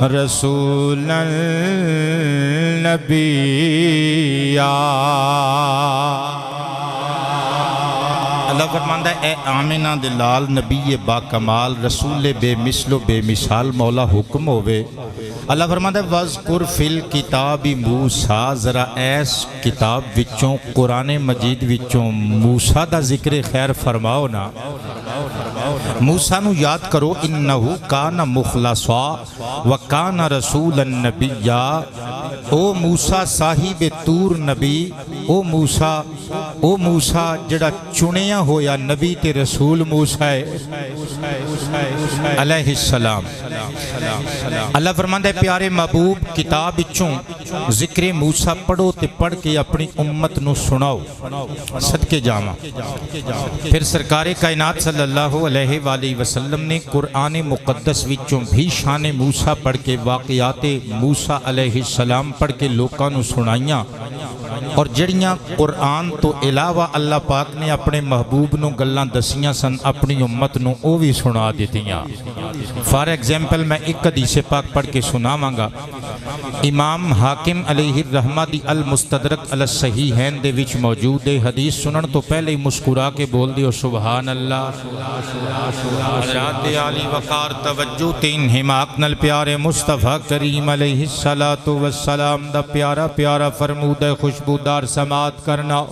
رسول النبی اللہ فرماندہ ہے اے آمنہ دلال نبی با کمال رسول بے مثل و بے مثال مولا حکم ہوئے اللہ فرماندہ ہے وَذْكُرْ فِي الْكِتَابِ موسیٰ ذرا ایس کتاب وچوں قرآن مجید وچوں موسیٰ دا ذکر خیر فرماؤ نا موسیٰ نو یاد کرو انہو کان مخلصا وکان رسول النبی او موسیٰ صاحب تور نبی او موسیٰ جڑا چنیا ہویا نبی تے رسول موسیٰ علیہ السلام اللہ فرماندہ ہے پیارے محبوب کتاب وچوں ذکر موسیٰ پڑھو تے پڑھ کے اپنی امت نو سناؤ صدقے جامع پھر سرکار کائنات صلی اللہ علیہ وآلہ وسلم نے قرآن مقدس وچوں بھی شان موسیٰ پڑھ کے واقعات موسیٰ علیہ السلام پڑھ کے لوکاں نو سنائیاں اور جڑیاں قرآن تو علاوہ اللہ پاک نے اپنے محبوب نو گلاں دسیاں سن اپنی امت نو او بھی سنا دیتیاں فار ایگزامپل میں ایک حدیث پاک پڑھ کے سناواں گا امام حاکم علیہ الرحمہ دی المستدرک علی الصحیحین دے وچ موجود ہے حدیث سنن تو پہلے ہی مسکرا کے بول دیو سبحان اللہ حضرات علی وقار توجہ تین حماق نل پیارے مصطفیٰ کریم علیہ السلام دا پیارا پیارا فرمود خوشبودار سماعت کرنا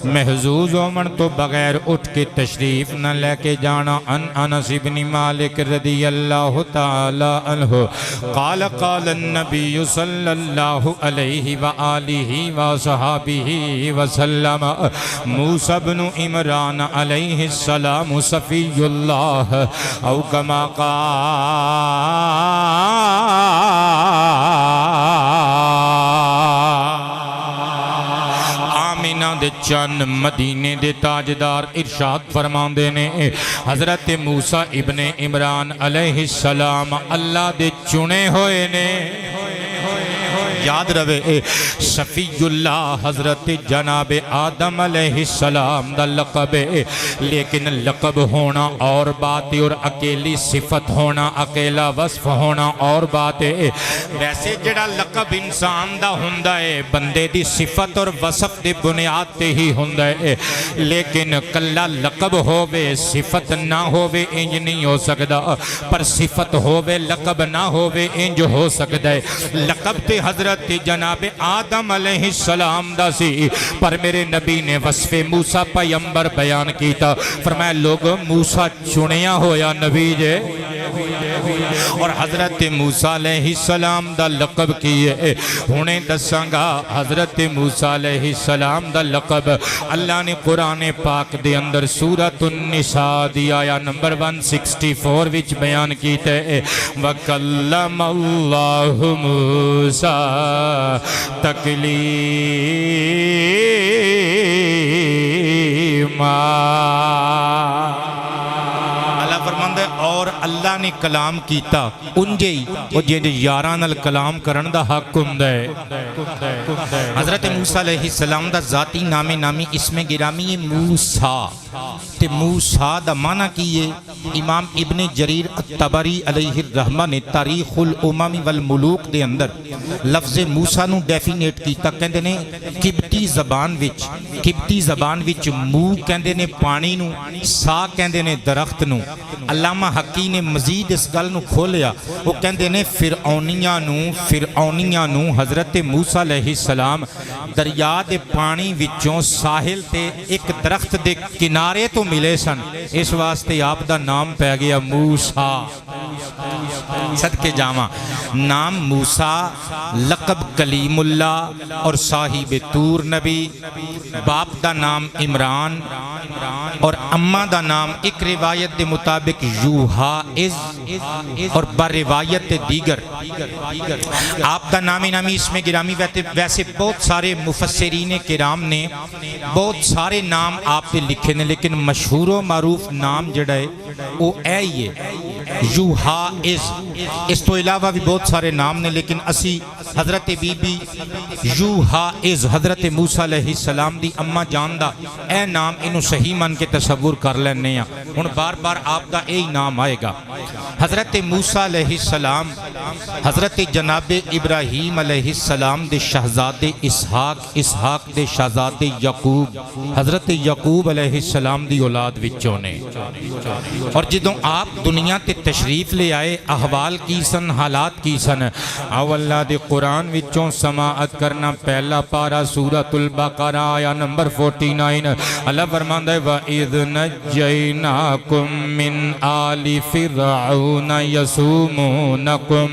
محظوظ ہومن تو بغیر اٹھ کے تشریف نہ لے کے جانا انس بن مالک رضی اللہ تعالی عنہ قال قال النبی صلی اللہ علیہ وآلہ وصحابہ وسلم موسیٰ بن عمران علیہ السلام صفی اللہ او کما آمینہ دے چند مدینے دے تاجدار ارشاد فرماندے نے حضرت موسیٰ ابن عمران علیہ السلام اللہ دے چنے ہوئے نے یاد روے صفی اللہ حضرت جناب آدم علیہ السلام دا لقب ہے لیکن لقب ہونا اور بات ہے اور اکیلی صفت ہونا اکیلا وصف ہونا اور بات ہے ویسے جڑا لقب انسان دا ہوندا ہے بندے دی صفت اور وصف دی بنیاد تے ہی ہوندا ہے لیکن کلا لقب ہووے صفت نہ ہووے انج نہیں ہو سکدا پر صفت ہووے لقب نہ ہووے انج ہو سکدا ہے لقب تے حضرت جناب آدم علیہ السلام دا سی پر میرے نبی نے وصف موسیٰ پیمبر بیان کیتا فرمایا لوگ موسیٰ چنیا ہویا نبی جے اور حضرت موسیٰ علیہ السلام دا لقب کیے ہونے دسانگا حضرت موسیٰ علیہ السلام دا لقب اللہ نے قرآن پاک دے اندر سورۃ النساء دی آیا نمبر 164 وچ بیان کیتے وَكَلَّمَ اللَّهُ مُوسَىٰ تکلیما اللہ فرماندہ ہے اور اللہ نے کلام کیتا انجے ہی اور جنجے یاران الکلام کرن دا حق ہندہ ہے حضرت موسیٰ علیہ السلام دا ذاتی نامی اسم گرامی موسیٰ تے موسیٰ دا معنی کیے امام ابن جریر الطبری علیہ الرحمہ نے تاریخ الامم والملوک دے اندر لفظ موسیٰ نو ڈیفینیٹ کیتا کہندے نے کبتی زبان وچ مو کہندے نے پانی نو سا کہندے نے درخت نو علامہ حقی نے مزید اس گل نو کھولیا وہ کہندے نے فرعونیاں نو حضرت موسیٰ علیہ السلام دریا دے پانی وچوں ساحل تے ایک درخت دے کنارے تو ملے سن اس واسطے آپ دا نام پہ گیا موسیٰ صدقے جامع نام موسیٰ لقب کلیم اللہ اور صاحب تور نبی باپ دا نام عمران اور اماں دا نام ایک روایت دے مطابق یوحائز اور بر روایت دیگر آپ دا نامی اس میں گرامی ویسے بہت سارے مفسرین کرام نے بہت سارے نام آپ دے لکھے نے لیکن مشہور و معروف نام جڑا ہے وہ اے ہی ہے یوحائز اس تو علاوہ بھی بہت سارے نام نے، لیکن اسی حضرت بی بی یوحائز حضرت موسیٰ علیہ السلام دی اما جان دا اے نام انہوں صحیح من کے تصور کر لینے ہیں. ہن بار بار آپ دا اے نام آئے گا. حضرت موسیٰ علیہ السلام حضرت جناب ابراہیم علیہ السلام دے شہزادے اسحاق دے شہزادے یعقوب حضرت یعقوب علیہ السلام دی اولاد وچوں نے. اور جدوں آپ دنیا تے تشریف لے آئے احوال کی سن، حالات کی سن. آو اللہ دے قرآن وچوں سماعت کرنا پہلا پارا سورۃ البقرہ آیا نمبر 49. اللہ فرماندا ہے وَإِذْ نَجَّيْنَاكُم مِّنْ آلِ فِرْعَوْنَ يَسُومُونَكُمْ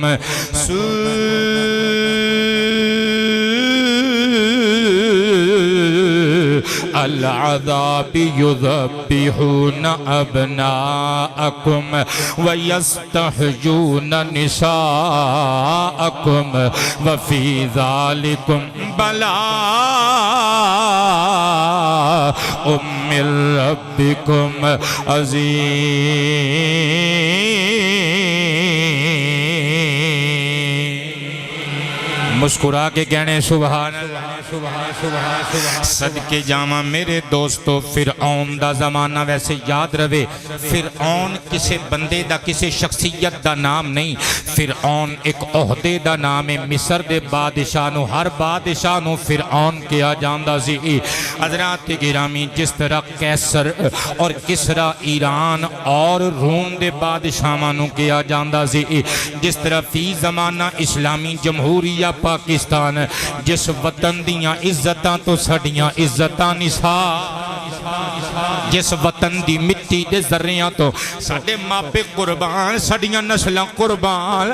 العذاب يذبحون أبناءكم ويستحيون نساءكم وفي ذلكم بلاء من ربكم عظيم. مسکرا کے کہنے سبحان اللہ. صدقے جامع میرے دوستو، فرعون دا زمانہ ویسے یاد رہے. فرعون کسی بندے دا کسی شخصیت دا نام نہیں، فرعون ایک عہدے دا نام ہے. مصر دے بادشاہ نو ہر بادشاہ نو فرعون کیا جاندہ سی. حضرات گرامی جس طرح قیصر اور کسرا ایران اور روم دے بادشاہ نو کیا جاندہ سی، جس طرح فی زمانہ اسلامی جمہوریہ پاکستان جس وطن دیاں عزتاں تو سڑیاں عزتاں نساء، جس وطن دی مٹی دے ذریعہ تو ساڑے ماپے قربان، ساڑیاں نسلاں قربان،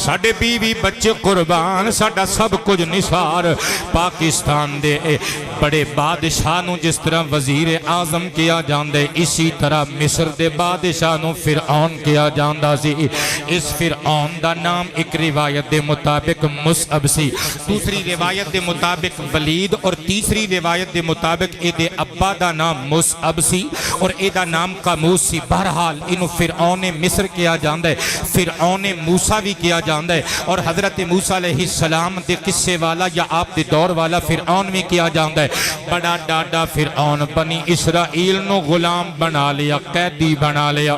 ساڑے بیوی بچے قربان، ساڑا سب کچھ نثار. پاکستان دے بڑے بادشاہ نو جس طرح وزیر اعظم کیا جاندے، اسی طرح مصر دے بادشاہ نو فرعون کیا جاندہ سی. اس فرعون دا نام ایک روایت دے مطابق مصعب سی، دوسری روایت دے مطابق ولید، اور تیسری روایت دے مطابق اے دے ابا دا نام مصعب سی اور اے دا نام قاموس سی. بہرحال انہوں فرعون مصر کیا جاندہ ہے، فرعون موسیٰ بھی کیا جاندہ ہے، اور حضرت موسیٰ علیہ السلام دے قصے والا یا آپ دے دور والا فرعون بھی کیا جاندہ ہے. بڑا ڈاڈا فرعون بنی اسرائیل نو غلام بنا لیا، قیدی بنا لیا.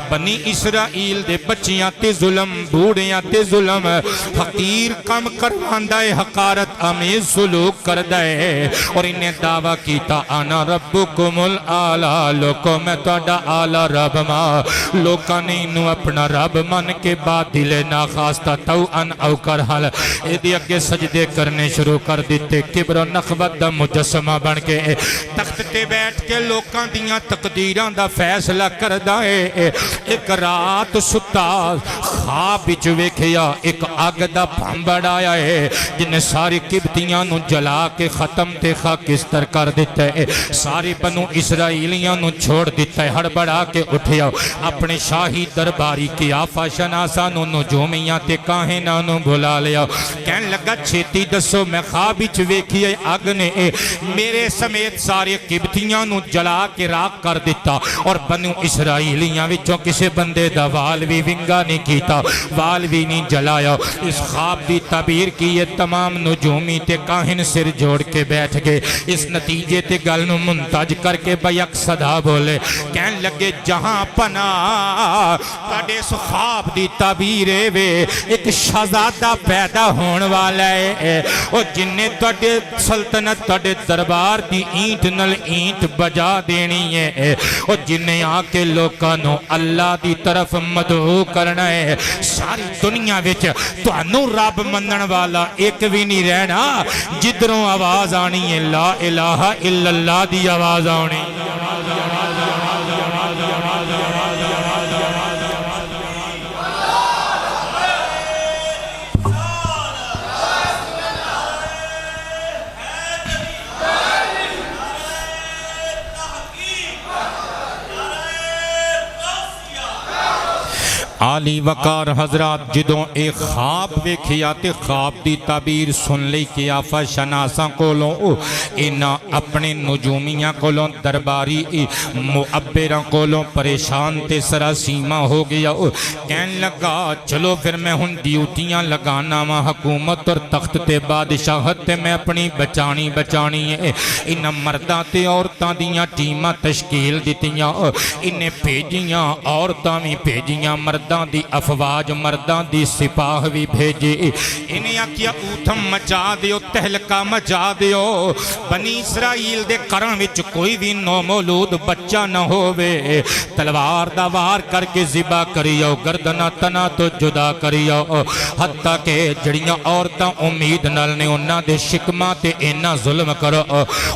بنی اسرائیل دے بچیاں تے ظلم، بوڑیاں تے ظلم، فقیر کم کرواندہ ہے، حقارت امیز سلوک کردہ ہے. اور انہیں دعویٰ کیتا انا ربکم العالی، لوکو میں توڑا آلہ رب ماں. لوکا نے انہوں اپنا رب من کے بعد دل ناخواستہ تو ان او کرحل ایدی اگے سجدے کرنے شروع کر دیتے. کبر و نخوت دا مجسمہ بن کے تخت تے بیٹھ کے لوکاں دیاں تقدیران دا فیصلہ کردہ ہے. ایک رات ستا خواب بچ ویکھیا ایک آگ دا بھامبڑ آیا ہے جنہیں ساری قبطیاں نو جلا کے ختم تے خاکستر کر دیتا ہے. ساری بنو اسرائیلیاں نو چھوڑ دیتا ہے. ہڑبڑا کے اٹھیا اپنے شاہی درباری کی آفا شناسا نو نجومیاں تے کاہناں نو بھلا لیا. کہنے لگا چھیتی دسو میں خواب بچ ویکھیا آگ نے میرے سمیت سارے قبطیاں نو جلا کے راک کر دیتا اور بنو اسرائیلیاں وچوں کسے بندے دا وال بھی ونگا نہیں کیتا، وال بھی نہیں جلایا. اس خواب دی تعبیر کی یہ تمام نجومی تے کاہن سر جوڑ کے بیٹھ گئے. اس نتیجے تے گل نو منتج کر کے بیک صدا بولے. کہنے لگے جہاں پناہ تاڑے اس خواب دی تعبیر وے ایک شہزادہ پیدا ہون والا ہے اور جنہیں تاڑے سلطنت تاڑے دربار دی اینٹ نل اینٹ بجا دینی ہے اور جنہیں آکے لوکانو اللہ دی طرف مدعو کرنا ہے. ساری دنیا وچ تو انو رب منن والا ایک بھی نہیں رہنا. جدروں آواز آنی ہے لا الہ الا اللہ دی آواز آنی. عالی وقار حضرات جدوں ایک خواب ویکھیا تے خواب دی تعبیر سن لئی کہ آفا شناساں کولوں انہاں اپنے نجومیاں کولوں درباری معبراں کولوں پریشان تے سراسیمہ ہو گیا کہن لگا چلو پھر میں ہن ڈیوٹیاں لگانا وا حکومت اور تخت تے بادشاہت تے میں اپنی بچانی ہے انہاں مرداں تے عورتاں دیاں ٹیماں تشکیل دتیاں انہیں بھیجیاں عورتاں بھی بھیجیاں مرداں دی افواج مرداں دی سپاہ بھی بھیجے انہیں آکیا اوتھم مچا دیو تہلکہ مچا دیو بنی اسرائیل دے قرن وچ کوئی بھی نو مولود بچہ نہ ہووے تلوار دا وار کر کے ذبح کریو گردنہ تنا تو جدا کریو حتیٰ کہ جڑیاں عورتاں امید نال نے انہاں دے شکماں تے انہاں ظلم کرو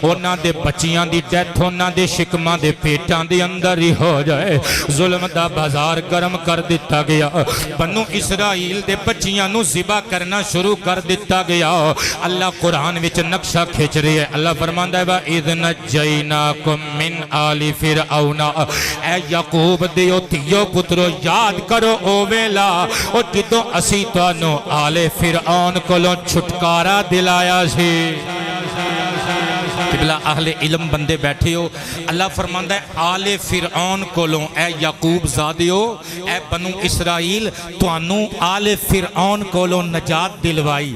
انہاں دے بچیاں دی ڈیتھ انہاں دے شکماں دے پیٹاں دے اندر ہی ہو جائے ظلم دا بازار گرم کر دیتا گیا بنو اسرائیل دے بچیاں نو ذبح کرنا شروع کر دیتا گیا اللہ قرآن وچ نقشہ کھچ رہی ہے اللہ فرماندا ہے وَإِذْ نَجَّيْنَاكُمْ مِنْ آلِ فِرْعَوْنَ اے یعقوب دیو تیو پترو یاد کرو او ویلا او جدوں اسی تانوں آل فرعون کولوں چھٹکارا دلایا سی قبلہ اہل علم بندے بیٹھے ہو اللہ فرماندا ہے آل فرعون کولوں اے یعقوب زادیو اے بنو اسرائیل توانوں آل فرعون کولوں نجات دلوائی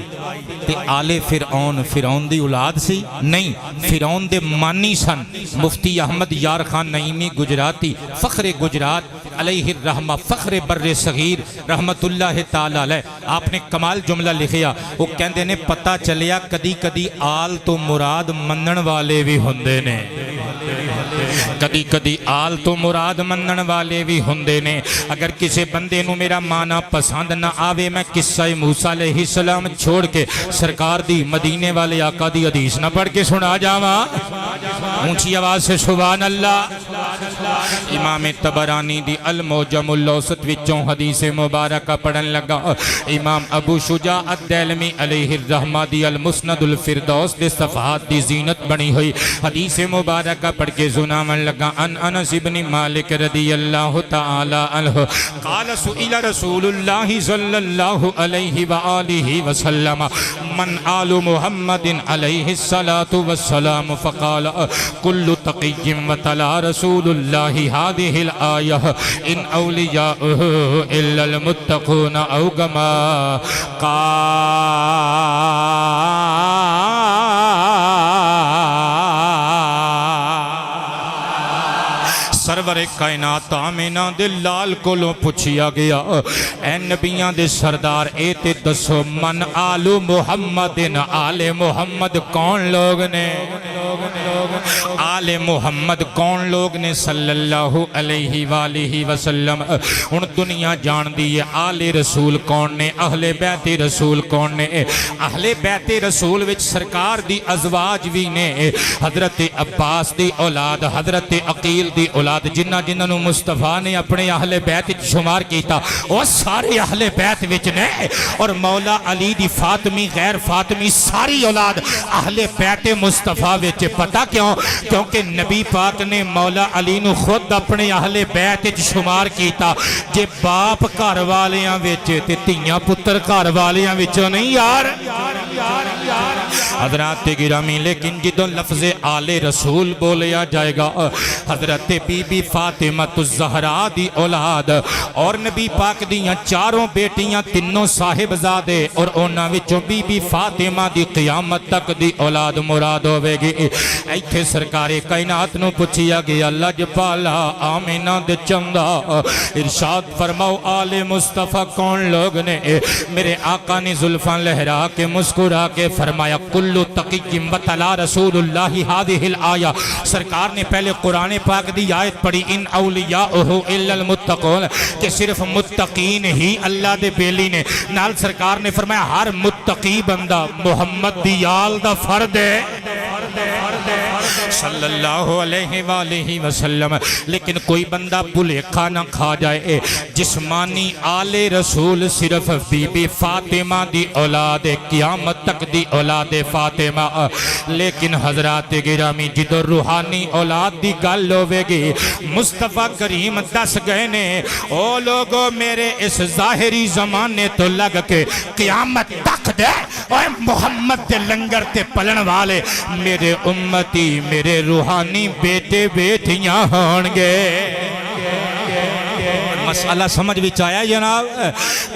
تے آل فرعون دی اولاد سی نہیں فرعون دے مانی سن مفتی احمد یار خان نعیمی گجراتی فخر گجرات علیہ الرحمہ فخر بر صغیر رحمت اللہ تعالی علیہ آپ نے کمال جملہ لکھیا وہ کہندے نے پتہ چلیا کدی کدی آل تو مراد منن والے بھی ہوندے نے کدی کدی آل تو مراد منن والے بھی ہوندے نے اگر کسی بندے نو میرا معنی پسند نہ آوے میں قصہ موسیٰ علیہ السلام چھوڑ کے سرکار دی مدینے والے آقا دی حدیث نہ پڑھ کے سنا جاواں اونچی آواز سے سبحان اللہ امام طبرانی دی المعجم الاوسط وچوں حدیث مبارکہ پڑھن لگا امام ابو شجاع الدیلمی علیہ الرحمہ دی المسند الفردوس دے صفحات دی زینت بنی ہوئی حدیث مبارکہ پڑھ کے سناون لگا انس بن مالک رضی اللہ تعالی عنہ قال سئل رسول اللہ صلی اللہ علیہ وآلہ وسلم من آل محمد علیہ الصلاة والسلام فقال کل تقی وتلا رسول اللہ هذه الآیہ ان اولیاؤہ الا المتقون او کما سرور کائنات آمینہ دے لال کولوں پوچھیا گیا اے نبیان دے سردار اے تے دسو من آلو محمد آل محمد کون لوگ نے آل محمد کون لوگ نے صلی اللہ علیہ وآلہ وسلم ان دنیا جان دیئے آل رسول کون نے اہل بیت رسول کون نے اہل بیت رسول وچ سرکار دی ازواج بھی نے حضرت عباس دی اولاد حضرت عقیل دی اولاد جنہ جنہوں مصطفیٰ نے اپنے اہل بیت شمار کیتا وہ سارے اہل بیت وچ نے اور مولا علی دی فاطمی غیر فاطمی ساری اولاد اہل بیت مصطفیٰ وچ پتہ کیوں کیونکہ نبی پاک نے مولا علی نو خود اپنے اہل بیت شمار کیتا جے باپ گھر والیاں وچ تے تیاں پتر گھر والیاں وچوں نہیں یار حضرات گرامی لیکن جدوں لفظ آل رسول بولیا جائے گا حضرت بی بی فاطمہ الزہرا دی اولاد اور نبی پاک دیاں چاروں بیٹیاں تینوں صاحبزادے اور انہاں وچوں بی بی فاطمہ دی قیامت تک دی اولاد مراد ہوے گی ایتھے سرکار کائنات نو پوچھیا گیا اللہ جپالا آمینہ دے چندا ارشاد فرماؤ آل مصطفیٰ کون لوگ نے میرے آقا نے زلفاں لہرا کے مسکرا کے فرمایا کلو تقی وتلا رسول اللہ هذه الآیہ سرکار نے پہلے قرآن پاک دی آیت پڑھی ان اولیاؤہ الا المتقون کہ صرف متقین ہی اللہ دے بیلی نے نال سرکار نے فرمایا ہر متقی بندہ محمد دی آل دا فرد ہے صلی اللہ علیہ وآلہ وسلم۔ لیکن کوئی بندہ بھلیکھا نہ کھا جائے، جسمانی آل رسول صرف بی بی فاطمہ دی اولاد قیامت تک دی اولاد فاطمہ، لیکن حضرات گرامی جدو روحانی اولاد دی گل ہوئے گی مصطفیٰ کریم دس گئے نے او لوگو میرے اس ظاہری زمانے تو لگ کے قیامت تک دے اور محمد دے لنگر تے پلن والے میرے امتی میرے روحانی بیٹے بیٹیاں ہونگے۔ مسئلہ سمجھ وچ آیا جناب؟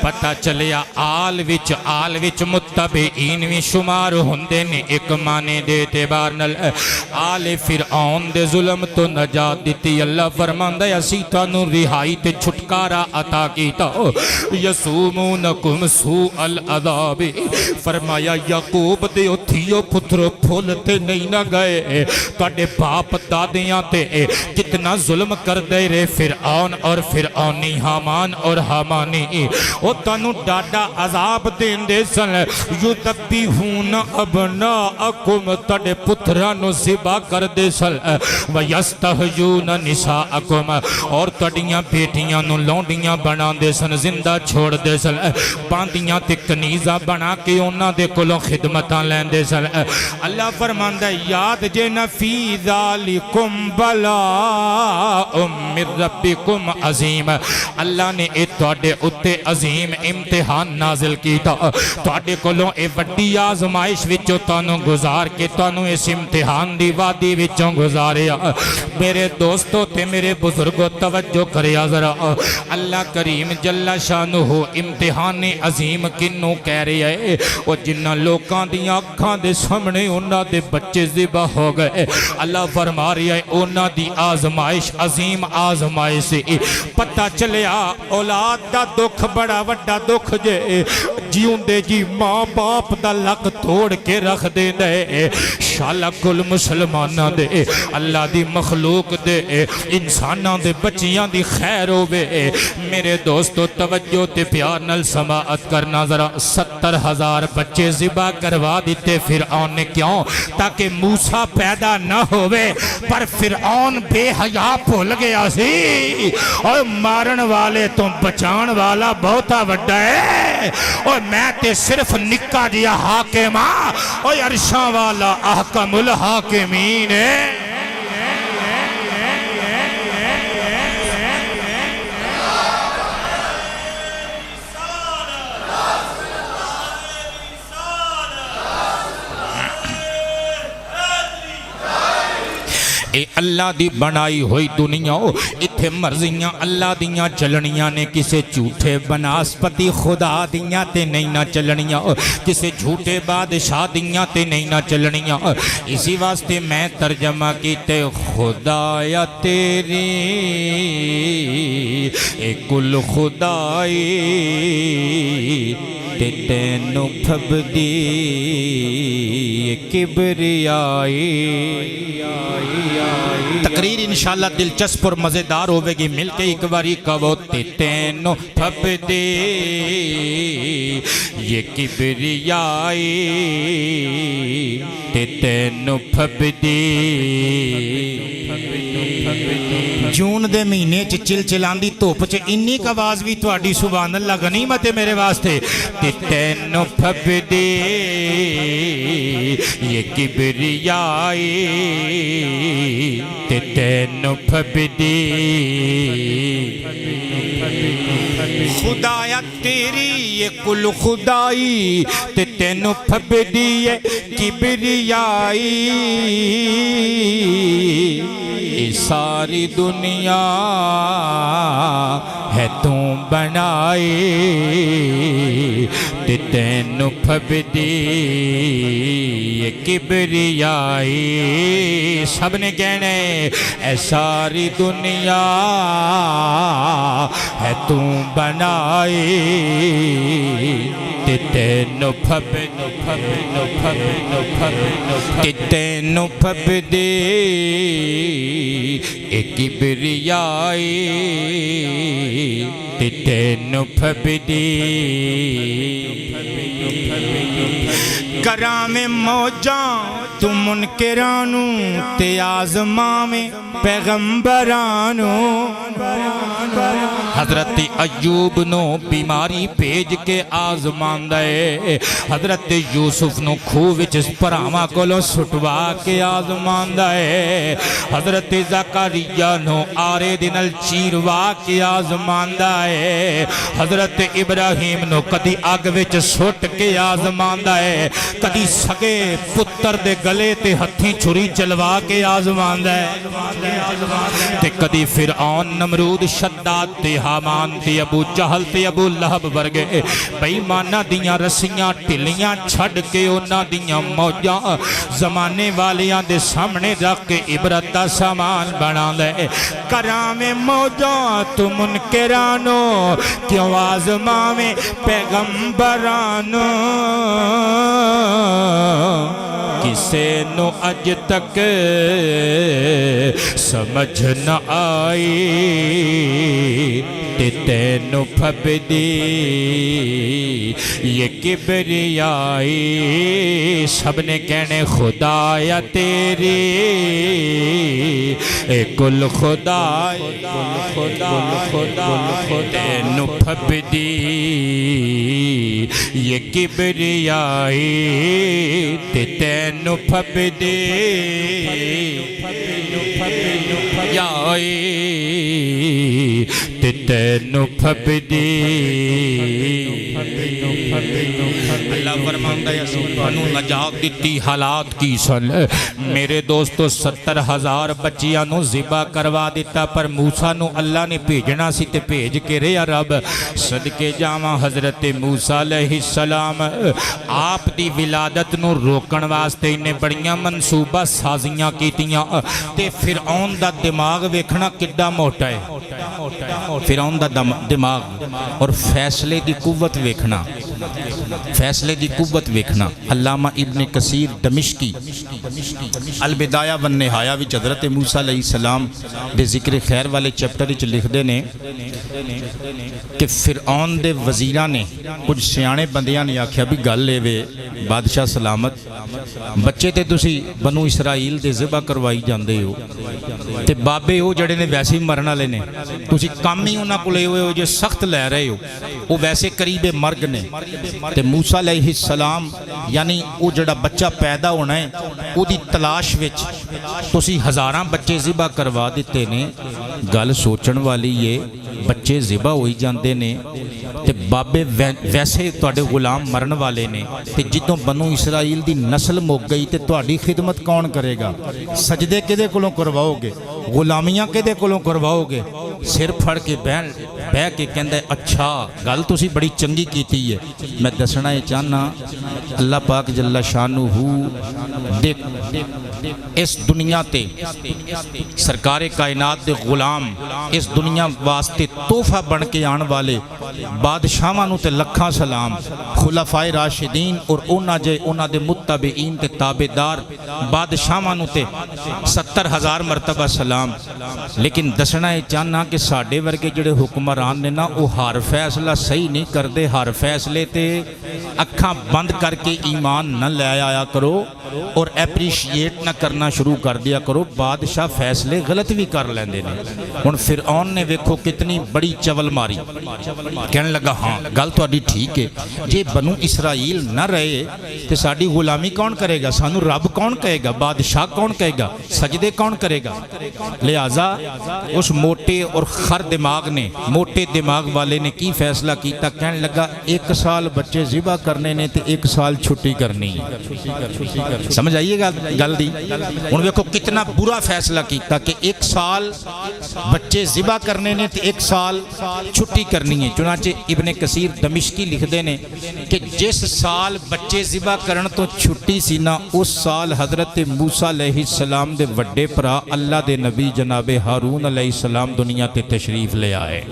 پتہ چلیا آل وچ متبعین بھی شمار ہوندے نے ایک معنی دے اعتبار نال۔ آل فرعون دے ظلم تو نجات دیتی اللہ فرماندا ہے اسی تانوں رہائی تے چھٹکارا عطا کیتا۔ یسومونکم سوء العذاب، فرمایا یعقوب دے اوتھیو پترو پھول تے نہیں نہ گئے، تواڈے باپ دادیاں تے کتنا ظلم کر دے رے فرعون اور فرعون حامان اور حامانی، او تانوں ڈاڈا عذاب دین دے سن۔ یذبحون ابناءکم، تاڈے پترانو ذبح کر دے سن۔ ویستحیون نساءکم، اور تاڈیاں بیٹیاں نو لونڈیاں بنا دے سن، زندہ چھوڑ دے سن، باندیاں تے کنیزاں بنا کے انہاں دے کولوں خدمتاں لین دے سن۔ اللہ فرماندا ہے یاد جے نہ فی ذالکم بلاء من ربکم عظیم، اللہ نے اے تواڈے اتے عظیم امتحان نازل کیتا، تواڈے کولوں اے وڈی آزمائش وچوں تانوں گزار کے تانوں اس امتحان دی وادی وچوں گزاریا۔ میرے دوستو تے میرے بزرگوں توجہ کریا ذرا، اللہ کریم جل شانہ امتحان عظیم کنوں کہہ رہی ہے وہ جنہ لوکاں دیاں اکھاں دے سامنے انہاں دے بچے ذبح ہو گئے، اللہ فرما رہی ہے انہاں دی آزمائش عظیم آزمائش سے پتہ چلیا اولاد دا دکھ بڑا وڈا دکھ جے، جیوں دے جی ماں باپ دا لک توڑ کے رکھ دے دے، شالا کل مسلمانہ دے اللہ دی مخلوق دے انسانہ دے بچیاں دی خیر ہوئے۔ میرے دوستو توجہ تے پیار نل سماعت کرنا ذرا، 70,000 بچے ذبح کروا دیتے فرعون نے، کیوں؟ تاکہ موسیٰ پیدا نہ ہوئے، پر فرعون بے حیا بھول گیا سی اور مارن والے تو بچان والا بہتا وڈا ہے، اور میں تے صرف نکا دیا حاکم ہاں اور عرشاں والا احکم الحاکمین ہے۔ اے اللہ دی بنائی ہوئی دنیا اتھے مرضیاں اللہ دیاں چلنیاں نے، کسے جھوٹے بناسپتی خدا دیاں تے نہیں نہ چلنیاں، کسے جھوٹے بادشاہ دیاں تے نہیں نہ چلنیاں۔ اسی واسطے میں ترجمہ کیتے خدایا تیری اے کل خدائی تے تینو پھب دی کبریائی۔ تقریر انشاءاللہ دلچسپ اور مزیدار ہوئے گی، مل کے ایک باری کہو تے تینو پھب دے یہ کبریائی تے تینو پھب دے۔ جون دے مہینے چل چلاندی دھوپ چ انی آواز بھی تہاڈی سبحان اللہ غنیمت ہے میرے واسطے۔ تے تینو پھب دے یہ کبریائی تے تینو پھب دے۔ خدایا تیری یہ کل خدائی تے تینو پھب دی یہ کبریائی، یہ ساری دنیا ہے تو بنائی تے تینو پھب دی یہ کبریائی۔ سب نے کہنے اے ساری دنیا ہے تو بنائی تے تینو پھب تے تینو پھب دے اے کبریائی تے تینو پھب دے۔ کرام موجاں تو منکرانو تے آزمام پیغمبرانو حضرت ایوب نو بیماری بھیج کے آزمان دے حضرت یوسف نو کھوہ وچ پراواں کولو سٹوا کے آزمان دے حضرت زکریا نو آرے دنل چیروا کے آزمان دے حضرت ابراہیم نو کدی آگ وچ سٹ کے آزمان دے کدی سگے پتر دے گلے تے ہتھیں چھری چلوا کے آزمان دے تے کدی فرعون نمرود شداد تے حامان تے ابو جہل تے ابو لہب ورگے بے ایماناں دیاں رسیاں ٹلیاں چھڑ کے انہاں دیاں موجاں زمانے والیاں دے سامنے رکھ کے عبرت دا سامان بنا لے کرام موجاں تو منکرانو کیوں آزماں میں پیغمبرانو کسے نو اج تک سمجھ نہ آئی تے تینو پھب دی یہ کبریائی سب نے کہنے خدایا تیری اے کل خدا تینو پھب دی یہ کبریائی تے تینو پھب دی یائی تے تینو پھب دی اللہ فرماندہ یا سبحانو نجات دیتی حالات کی سن میرے دوستو 70,000 بچیاں نو ذبح کروا دیتا پر موسیٰ نو اللہ نے بھیجنا سی تے بھیج کے رہا رب صدقے جاواں حضرت موسیٰ علیہ السلام آپ دی ولادت نو روکن واسطے انہیں بڑیاں منصوبہ سازیاں کیتیاں تے فرعون دا دماغ ویکھنا کڈا موٹا ہے فرعون دا دماغ اور فیصلے دی قوت ویکھنا فیصلے دی قوت ویکھنا علامہ ابن کثیر دمشقی البدایہ والنہایہ وچ حضرت موسیٰ علیہ السلام دے ذکر خیر والے چیپٹر وچ لکھ دے نے کہ فرعون دے وزیراں نے کچھ سیانے بندیاں نے آکھیا بھی گل لے وے بادشاہ سلامت بچے تے تسی بنو اسرائیل دے ذبح کروائی جاندے ہو تے بابے ہو جڑے نے ویسے ہی مرن والے نے تسی کام ہی انہاں کو لے ہوئے ہو جو سخت لے رہے ہو وہ ویسے قریب مرگ نے تے موسیٰ علیہ السلام یعنی وہ جڑا بچہ پیدا ہونا ہے وہ دی تلاش وچ تسی ہزاراں بچے ذبح کروا دیتے نے گل سوچن والی یہ بچے ذبح ہوئی جاندے نے تے بابے ویسے تواڈے غلام مرن والے نے تے جدوں بنو اسرائیل دی نسل مک گئی تے تواڈی خدمت کون کرے گا سجدے کدے کولوں کرواؤ گے غلامیاں کدے کولوں کرواؤ گے سر پھڑ کے بہ کے کہندا ہے اچھا گل تسی بڑی چنگی کیتی ہے میں دسنا یہ چاہنا اللہ پاک جل شانہ دیکھ اس دنیا تے سرکار کائنات دے غلام اس دنیا واسطے تحفہ بن کے آن والے بادشاہاں نو تے لکھاں سلام خلفائے راشدین اور اونا دے متبعین تے تابعدار بادشاہاں نو تے 70,000 مرتبہ سلام لیکن دسنا یہ چاہنا کہ ساڈے ورگے جڑے حکمران نے نا وہ ہر فیصلہ صحیح نہیں کردے ہر فیصلے تے اکھاں بند کر کے ایمان نہ لے آیا کرو اور اپریشیٹ نہ کرنا شروع کر دیا کرو بادشاہ فیصلے غلط بھی کر لیندے نے ہن فرعون نے ویکھو کتنی بڑی چول ماری کہنے لگا ہاں گل تہاڈی ٹھیک ہے جے بنو اسرائیل نہ رہے تے ساڈی غلامی کون کرے گا سانو رب کون کہے گا بادشاہ کون کہے گا سجدے کون کرے گا لہذا اس موٹے اور خر دماغ نے موٹے دماغ والے نے کی فیصلہ کیتا کہنے لگا 1 سال بچے ذبح کرنے نے تے 1 سال چھٹی کرنی سمجھ آئیے گا گل دی ہن ویکھو کتنا برا فیصلہ کیتا کہ 1 سال بچے ذبح کرنے نے تے 1 سال چھٹی کرنی ہے چنانچہ ابن کثیر دمشقی لکھدے نے کہ جس سال بچے ذبح کرن تو چھٹی سی نا اس سال حضرت موسیٰ علیہ السلام دے وڈے پرا اللہ دے نبی جناب ہارون علیہ السلام دنیا تے تشریف لے آئے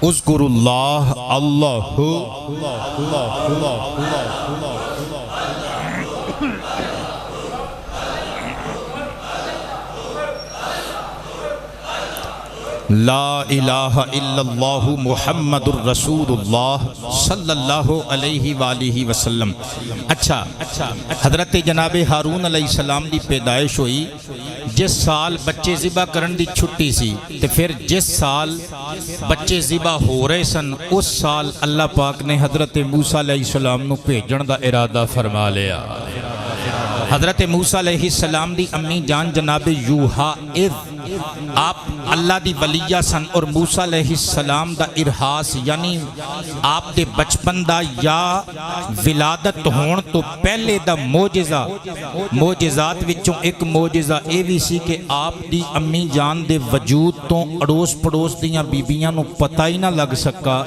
اذکر اللہ اللہ لا الہ الا اللہ محمد الرسول اللہ صلی اللہ علیہ وآلہ وسلم۔ اچھا، حضرت جناب ہارون علیہ السلام دی پیدائش ہوئی جس سال بچے ذبح کرن دی چھٹی سی، تے پھر جس سال بچے ذبح ہو رہے سن اس سال اللہ پاک نے حضرت موسیٰ علیہ السلام نو بھیجن دا ارادہ فرما لیا۔ حضرت موسیٰ علیہ السلام دی امی جان جناب یوحا آپ اللہ دی ولیہ سن، اور موسیٰ علیہ السلام دا ارحاس یعنی آپ دے بچپن دا یا ولادت ہون تو پہلے دا معجزات وچوں ایک معجزہ اے وی سی کہ آپ دی امی جان دے وجود تو اڑوس پڑوس دیاں بیبیاں نو پتہ ہی نہ لگ سکا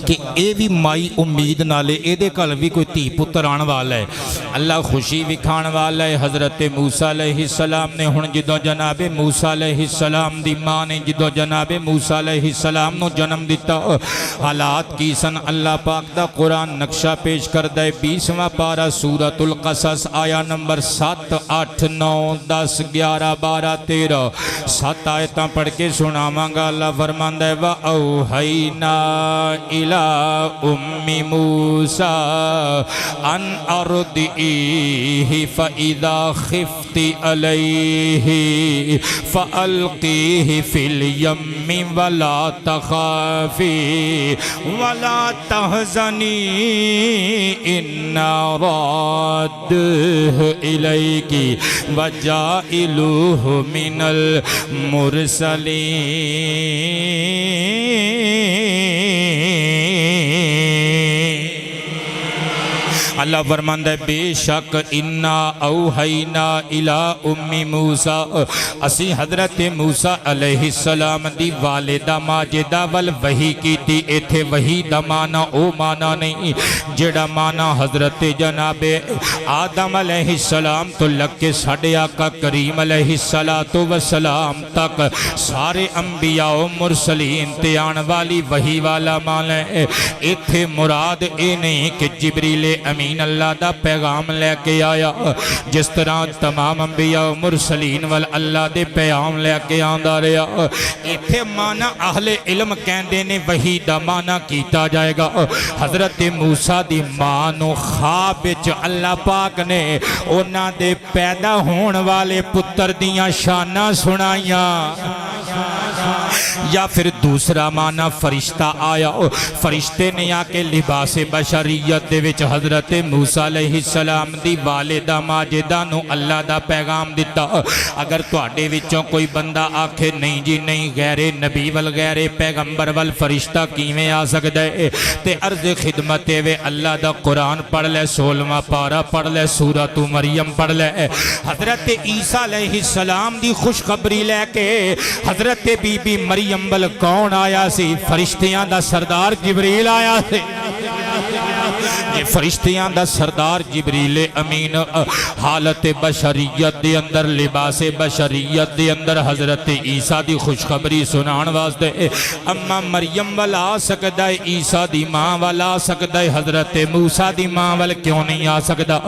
کہ اے وی مائی امید نالے اے دے کل بھی کوئی تھی پتر آن والا ہے، اللہ خوشی وکھان والا ہے۔ حضرت موسیٰ علیہ السلام نے ہن جدو جناب موسیٰ علیہ السلام دی ماں نے جدو جناب موسیٰ علیہ السلام نو جنم دیتا، حالات کی سن اللہ پاک دا قرآن نقشہ پیش کردہ 20واں پارہ سورۃ القصص آیا نمبر 7 8 9 10 11 12 13 7 آیتاں پڑھ کے سناواں گا۔ اللہ فرماندا ہے وَأَوْحَيْنَا إِلَىٰ أُمِّ مُوسَىٰ أَنْ أَرْضِعِيهِ فَإِذَا خِفْتِ عَلَيْهِ فَأَلْقِيهِ فِي الْيَمِّ وَلَا تَخَافِي وَلَا تَحْزَنِي إِنَّا رَادُّوهُ إِلَيْكِ وَجَاعِلُوهُ مِنَ الْمُرْسَلِينَ۔ اللہ فرماندا ہے بے شک انا اوحینا الی ام موسیٰ، اسی حضرت موسیٰ علیہ السلام دی والدہ ماجدہ ول وحی کیتی۔ ایتھے وحی دا معنی او معنی نہیں جڑا معنی حضرت جناب آدم علیہ السلام تو لگ کے ساڈے آقا کریم علیہ السلام تک سارے انبیاء و مرسلین تے آن والی وحی والا معنی ہے۔ ایتھے مراد اے نہیں کہ جبریل امین اللہ دا پیغام لے کے آیا، جس طرح تمام انبیاء و مرسلین والاللہ دے پیغام لے کے آندہ رہا۔ ایتھے معنی اہل علم کہندے نے وحی دا معنی کیتا جائے گا۔ حضرت موسیٰ دی ماں نو خواب وچ اللہ پاک نے انہاں دے پیدا ہون والے پتر دیاں شاناں سنائیاں، یا پھر دوسرا معنی فرشتہ آیا، فرشتے نے آ کے لباس بشریت دے وچ حضرت موسیٰ علیہ السلام دی والدہ ماجدہ نو اللہ دا پیغام دیتا۔ اگر تواڈے وچوں کوئی بندہ آکھے نہیں جی نہیں غیر نبی وال غیر پیغمبر وال فرشتہ کیویں آ سکدا ہے، تے عرض خدمت وے اللہ دا قرآن پڑھ لے، 16واں پارہ پڑھ لے، سورۃ مریم پڑھ لے۔ حضرت عیسیٰ علیہ السلام دی خوشخبری لے کے حضرت بی بی مریم بل کون آیا سی؟ فرشتیاں دا سردار جبریل آیا سی۔ یہ فرشتیاں دا سردار جبریل امین حالت بشریت دے اندر لباس بشریت دے اندر حضرت عیسیٰ دی خوشخبری سنان واسطے اما مریم والا آ سکتا ہے، عیسیٰ دی ماں والا آ سکتا ہے، حضرت موسیٰ دی ماں والا کیوں نہیں آ سکتا؟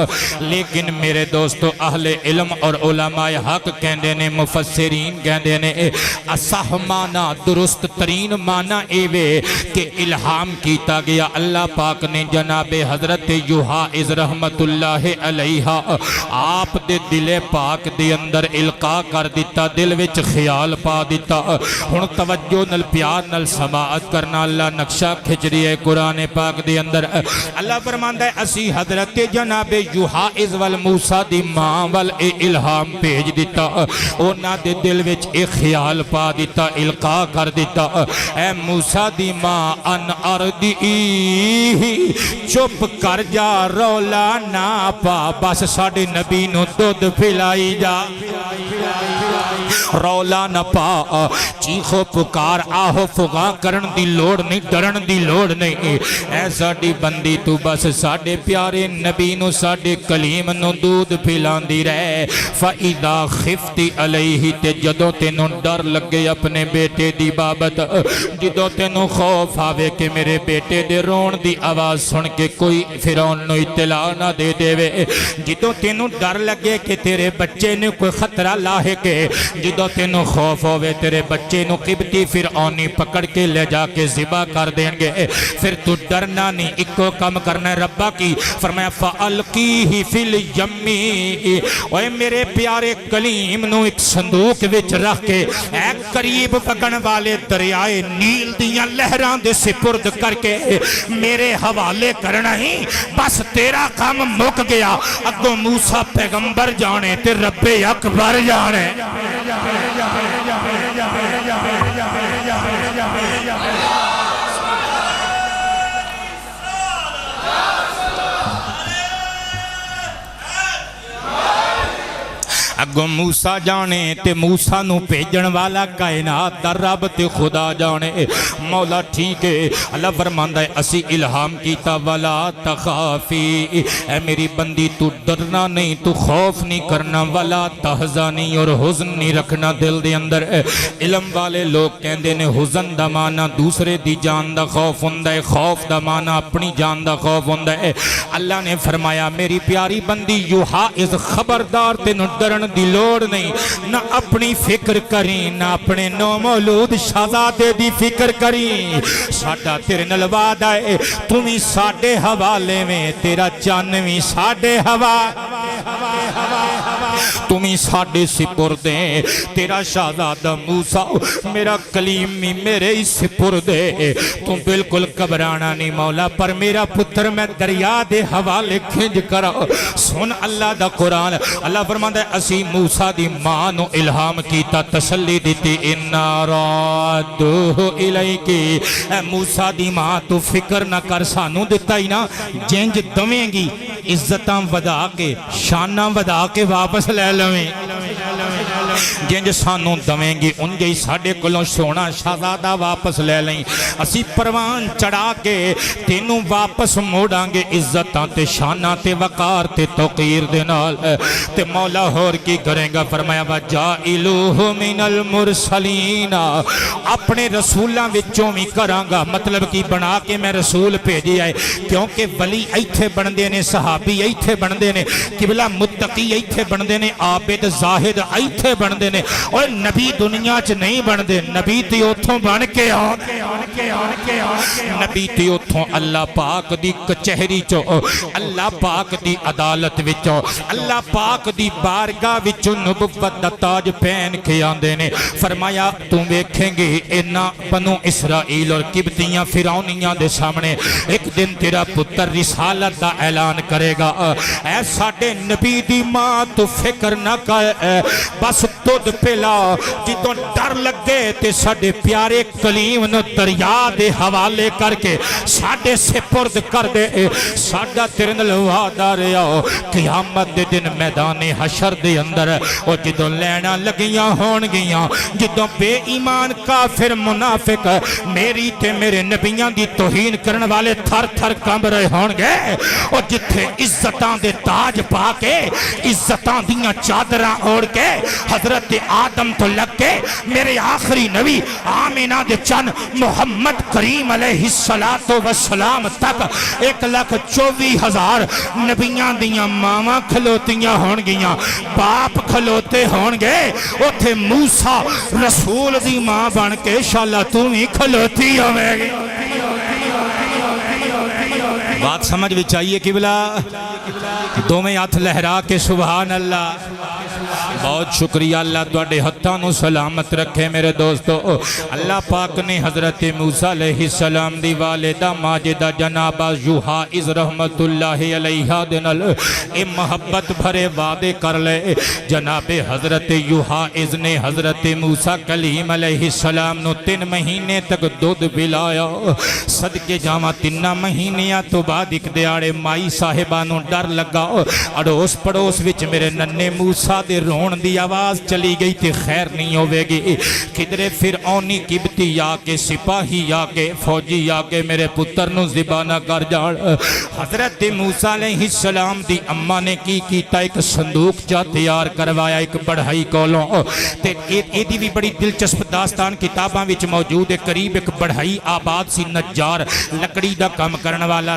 لیکن میرے دوستو اہل علم اور علماء حق کہندے نے، مفسرین کہندے نے اصح معنی درست ترین معنی اے وے کہ الہام کیتا گیا اللہ پاک نے جناب حضرت یوحائز رحمت اللہ علیہ آپ دے دل پاک دے اندر القا کر دیتا، دل وچ خیال پا دیتا۔ ہن توجہ نل پیار نل سماعت کرنا، اللہ نقشہ کھچ رہی ہے قرآن پاک دے اندر۔ اللہ فرماندا ہے اسی حضرت جناب یوحائز وال موسیٰ دی ماں وال اے الہام بھیج دیتا، انہاں دے دل وچ اے خیال پا دیتا، القا کر دیتا، اے موسیٰ دی ماں ان ارضی چپ کر جا، رولا نہ پا، بس ساڈے نبی نو دودھ پلائی جا، رولا نہ پا، چیخو پکار آہو فغاں کرن دی لوڑ نہیں، ڈرن دی لوڑ نہیں، اے ساڈی بندی تو بس ساڈے پیارے نبی نو ساڈے کلیم نو دودھ پلاندی رہے۔ فَإِذَا خِفْتِ عَلَيْهِ تے جدوں تینوں ڈر لگے اپنے بیٹے دی بابت، جدوں تینوں خوف آوے کہ میرے بیٹے دے رون دی آواز سن کے کوئی فرعون نو اطلاع نہ دے دے وے، جدوں تینوں ڈر لگے کہ تیرے بچے نے کوئی خطرہ لاحق ہے، جدو تینوں خوف ہوئے تیرے بچے نو قبطی فرعونی پکڑ کے لے جا کے ذبح کر دیں گے، پھر تو ڈرنا نہیں، اکو کم کرنا ہے ربا کی۔ فرمایا فَأَلْقِيهِ فِي الْيَمِّ، اوے میرے پیارے کلیم نو ایک صندوق وچ رکھ کے اے قریب وگن والے دریائے نیل دیاں لہران دے سپرد کر کے میرے حوالے کرنا ہی، بس تیرا کام مک گیا۔ اگوں موسیٰ پیغمبر جانے تے رب اکبر جانے۔ اگوں موسیٰ جانے تے موسیٰ نو پیجن والا کائنات دا رب تے خدا جانے۔ مولا ٹھیک ہے، اللہ فرماندا ہے اسی الہام کیتا ولا تخافی، اے میری بندی تو ڈرنا نہیں، تو خوف نہیں کرنا، ولا تحزنی اور حزن نہیں رکھنا دل دے اندر۔ علم والے لوگ کہندے نے حزن دا معنی دوسرے دی جان دا خوف ہوندا ہے، خوف دا معنی اپنی جان دا خوف ہوندا ہے۔ اللہ نے فرمایا میری پیاری بندی یوہا اس خبردار تینوں ڈرن دی لوڑ نہیں، نہ اپنی فکر کریں، نہ اپنے نو مولود شہزادے دی فکر کریں۔ ساڈا تیرے نال وعدہ ہے، تمہیں ساڈے حوالے میں، تیرا جانویں ساڈے تمہیں ساڈے سپردیں، تیرا شہزادہ موسیٰ میرا کلیمی میرے ہی سپردے۔ تم بالکل گھبرانا نہیں مولا، پر میرا پتر میں دریا دے حوالے کھنج کرا۔ سن اللہ دا قرآن، اللہ فرماندا ہے اسی موسیٰ دی ماں نو الہام کیتا، تسلی دیتی اِنَّا رَادُّهُ إِلَيْكِ، اے موسیٰ دی ماں تو فکر نہ کر، سانو دیتا ہی نا جنج دویں گی، عزتاں ودا کے شاناں ودا کے واپس لے لویں، جنج سانو دویں گی ان جی ساڑے کلوں سونا شہزادہ واپس لے لیں، اسی پروان چڑھا کے تینوں واپس موڑاں گے، عزتاں تے شاناں تے وقار تے توقیر دے نال۔ تے مولا ہور کی کریں گا، فرمایا وَجَائِلُوهُ مِنَ الْمُرْسَلِينَ، اپنے رسولاں وچوں بھی کراں گا، مطلب کی بنا کے میں رسول بھیجی آئے، کیونکہ ولی ایتھے بندے نے، صحابی ایتھے بندے نے، قبلہ متقی ایتھے بندے نے، عابد زاہد ایتھے بندے نے، اور نبی دنیا چ نہیں بندے، نبی تے اتھوں بن کے نبی تے اتھوں اللہ پاک دی کچہری چو، اللہ پاک دی عدالت وچوں، اللہ پاک دی بارگاہ وچوں نبوت دا تاج پہن کے آندے نے۔ فرمایا تم دیکھیں گے انہاں بنو اسرائیل اور قبطیاں فرعونیاں دے سامنے ایک دن تیرا پتر رسالت دا اعلان کرے گا، اے ساڈے نبی دی ماں تو فکر نہ کر، بس دودھ پلا، جدوں ڈر لگے تے ساڈے پیارے کلیم نو دریا دے حوالے کر کے ساڈے سپرد کر دے۔ ساڈا تیرے نال وعدہ رہیا قیامت دے دن میدان حشر دے اندر، او جدوں لینا لگیاں ہون گیاں، جدوں بے ایمان کافر منافق میری تے میرے نبیاں دی توہین کرن والے تھر تھر کمب رہے ہون گے، او جتھے عزتاں دے تاج پا کے عزتاں دیاں چادراں اوڑ کے حضرت آدم تو لگ کے میرے آخری نبی آمینہ دے چن محمد کریم علیہ السلام تک 1,24,000 نبیاں دیاں ماما کھلوتیاں ہون گیاں، باپ کھلوتے ہون گے، اتھے موسیٰ رسول دی ماں بن کے انشاءاللہ تم ہی کھلوتی ہوئے گی۔ بات سمجھ بھی چاہیے قبلہ، دو میں ہاتھ لہرا کے سبحان اللہ۔ بہت شکریہ، اللہ تواڈے ہتھاں نو سلامت رکھے میرے دوستو۔ اللہ پاک نے حضرت موسیٰ علیہ السلام دی والدہ ماجدہ جنابہ یوحائز رحمت اللہ علیہ دنال اے محبت بھرے وعدے کر لے۔ جناب حضرت یوحائز نے حضرت موسیٰ کلیم علیہ السلام نو 3 مہینے تک دودھ پلایا۔ صدقے جاواں 3 مہینیاں تو بعد ایک دیاڑے مائی صاحبانوں ڈر لگا، اڑوس پڑوس وچ میرے ننے موسیٰ دے رون دی آواز چلی گئی تھی، خیر نہیں ہوئے گی، کدرے فرعونی قبطی یا کے سپاہی یا کے فوجی یا کے میرے پتر نو ذبح نہ کر جان۔ حضرت موسیٰ علیہ السلام دی اماں نے کی کیتا، ایک صندوق جا تیار کروایا ایک بڑھائی کولوں، تے ایدی بھی بڑی دلچسپ داستان کتاباں وچ موجود ہے۔ قریب ایک بڑھائی آباد سی، نجار لکڑی دا کام کرن والا،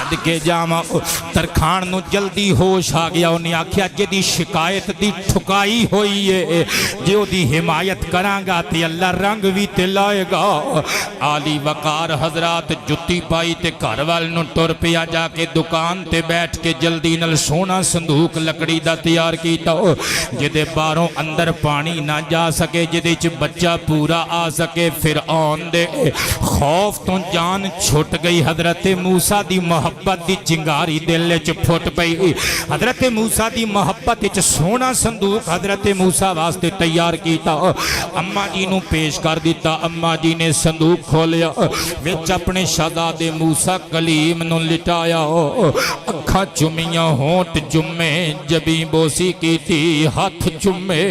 صدقے جاواں ترکھان نو جلدی ہوش آ گیا انہیں آکھیا جدی شکایت دی ٹھکائی ہوئی ہے جے او دی حمایت کرانگا تے اللہ رنگ بھی تے لائے گا عالی وقار حضرات جتی پائی تے گھر وال نو ٹر پیا جا کے دکان تے بیٹھ کے جلدی نال سونا صندوق لکڑی دا تیار کیتا جدے باہروں اندر پانی نہ جا سکے جدے چ بچہ پورا آ سکے فرعون دے خوف تو جان چھٹ گئی حضرت موسیٰ دی محبت دی چنگاری دل چ پھٹ پئی حضرت موسیٰ دی محبت چ سونا صندوق حضرت موسیٰ واسطے تیار کیتا اماں جی نو پیش کر دیتا اماں جی نے صندوق کھولیا وچ اپنے شہزادے موسیٰ کلیم نو لٹایا اکھاں چمیاں ہونٹ جمے جبیں بوسی کی تھی ہاتھ جمے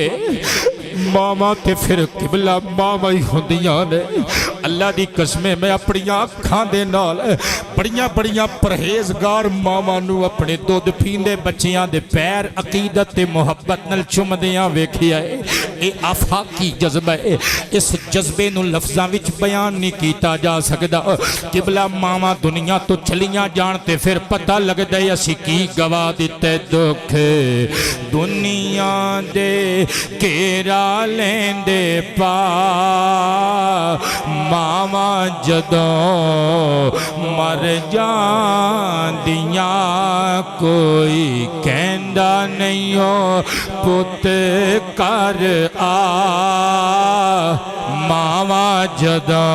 ماما تے پھر قبلہ ماما ہی ہوندیاں نے اللہ دی قسمیں میں اپنی آنکھاں دے نال بڑیاں پرہیزگار ماما نو اپنے دودھ پیندے بچیاں دے پیر عقیدت تے محبت نال چمدیاں ویکھیا ہے اے آفاقی جذبہ ہے اس جذبے نو لفظاں وچ بیان نہیں کیتا جا سکدا قبلہ ماما دنیا تو چلیاں جانتے پھر پتہ لگ دے اسی کی گواہ دیتے دکھ دنیا دے کیرا لیندے پا ماما جدوں مر جان دیاں کوئی کہندا نہیں ہو پت کر آ ماما جدوں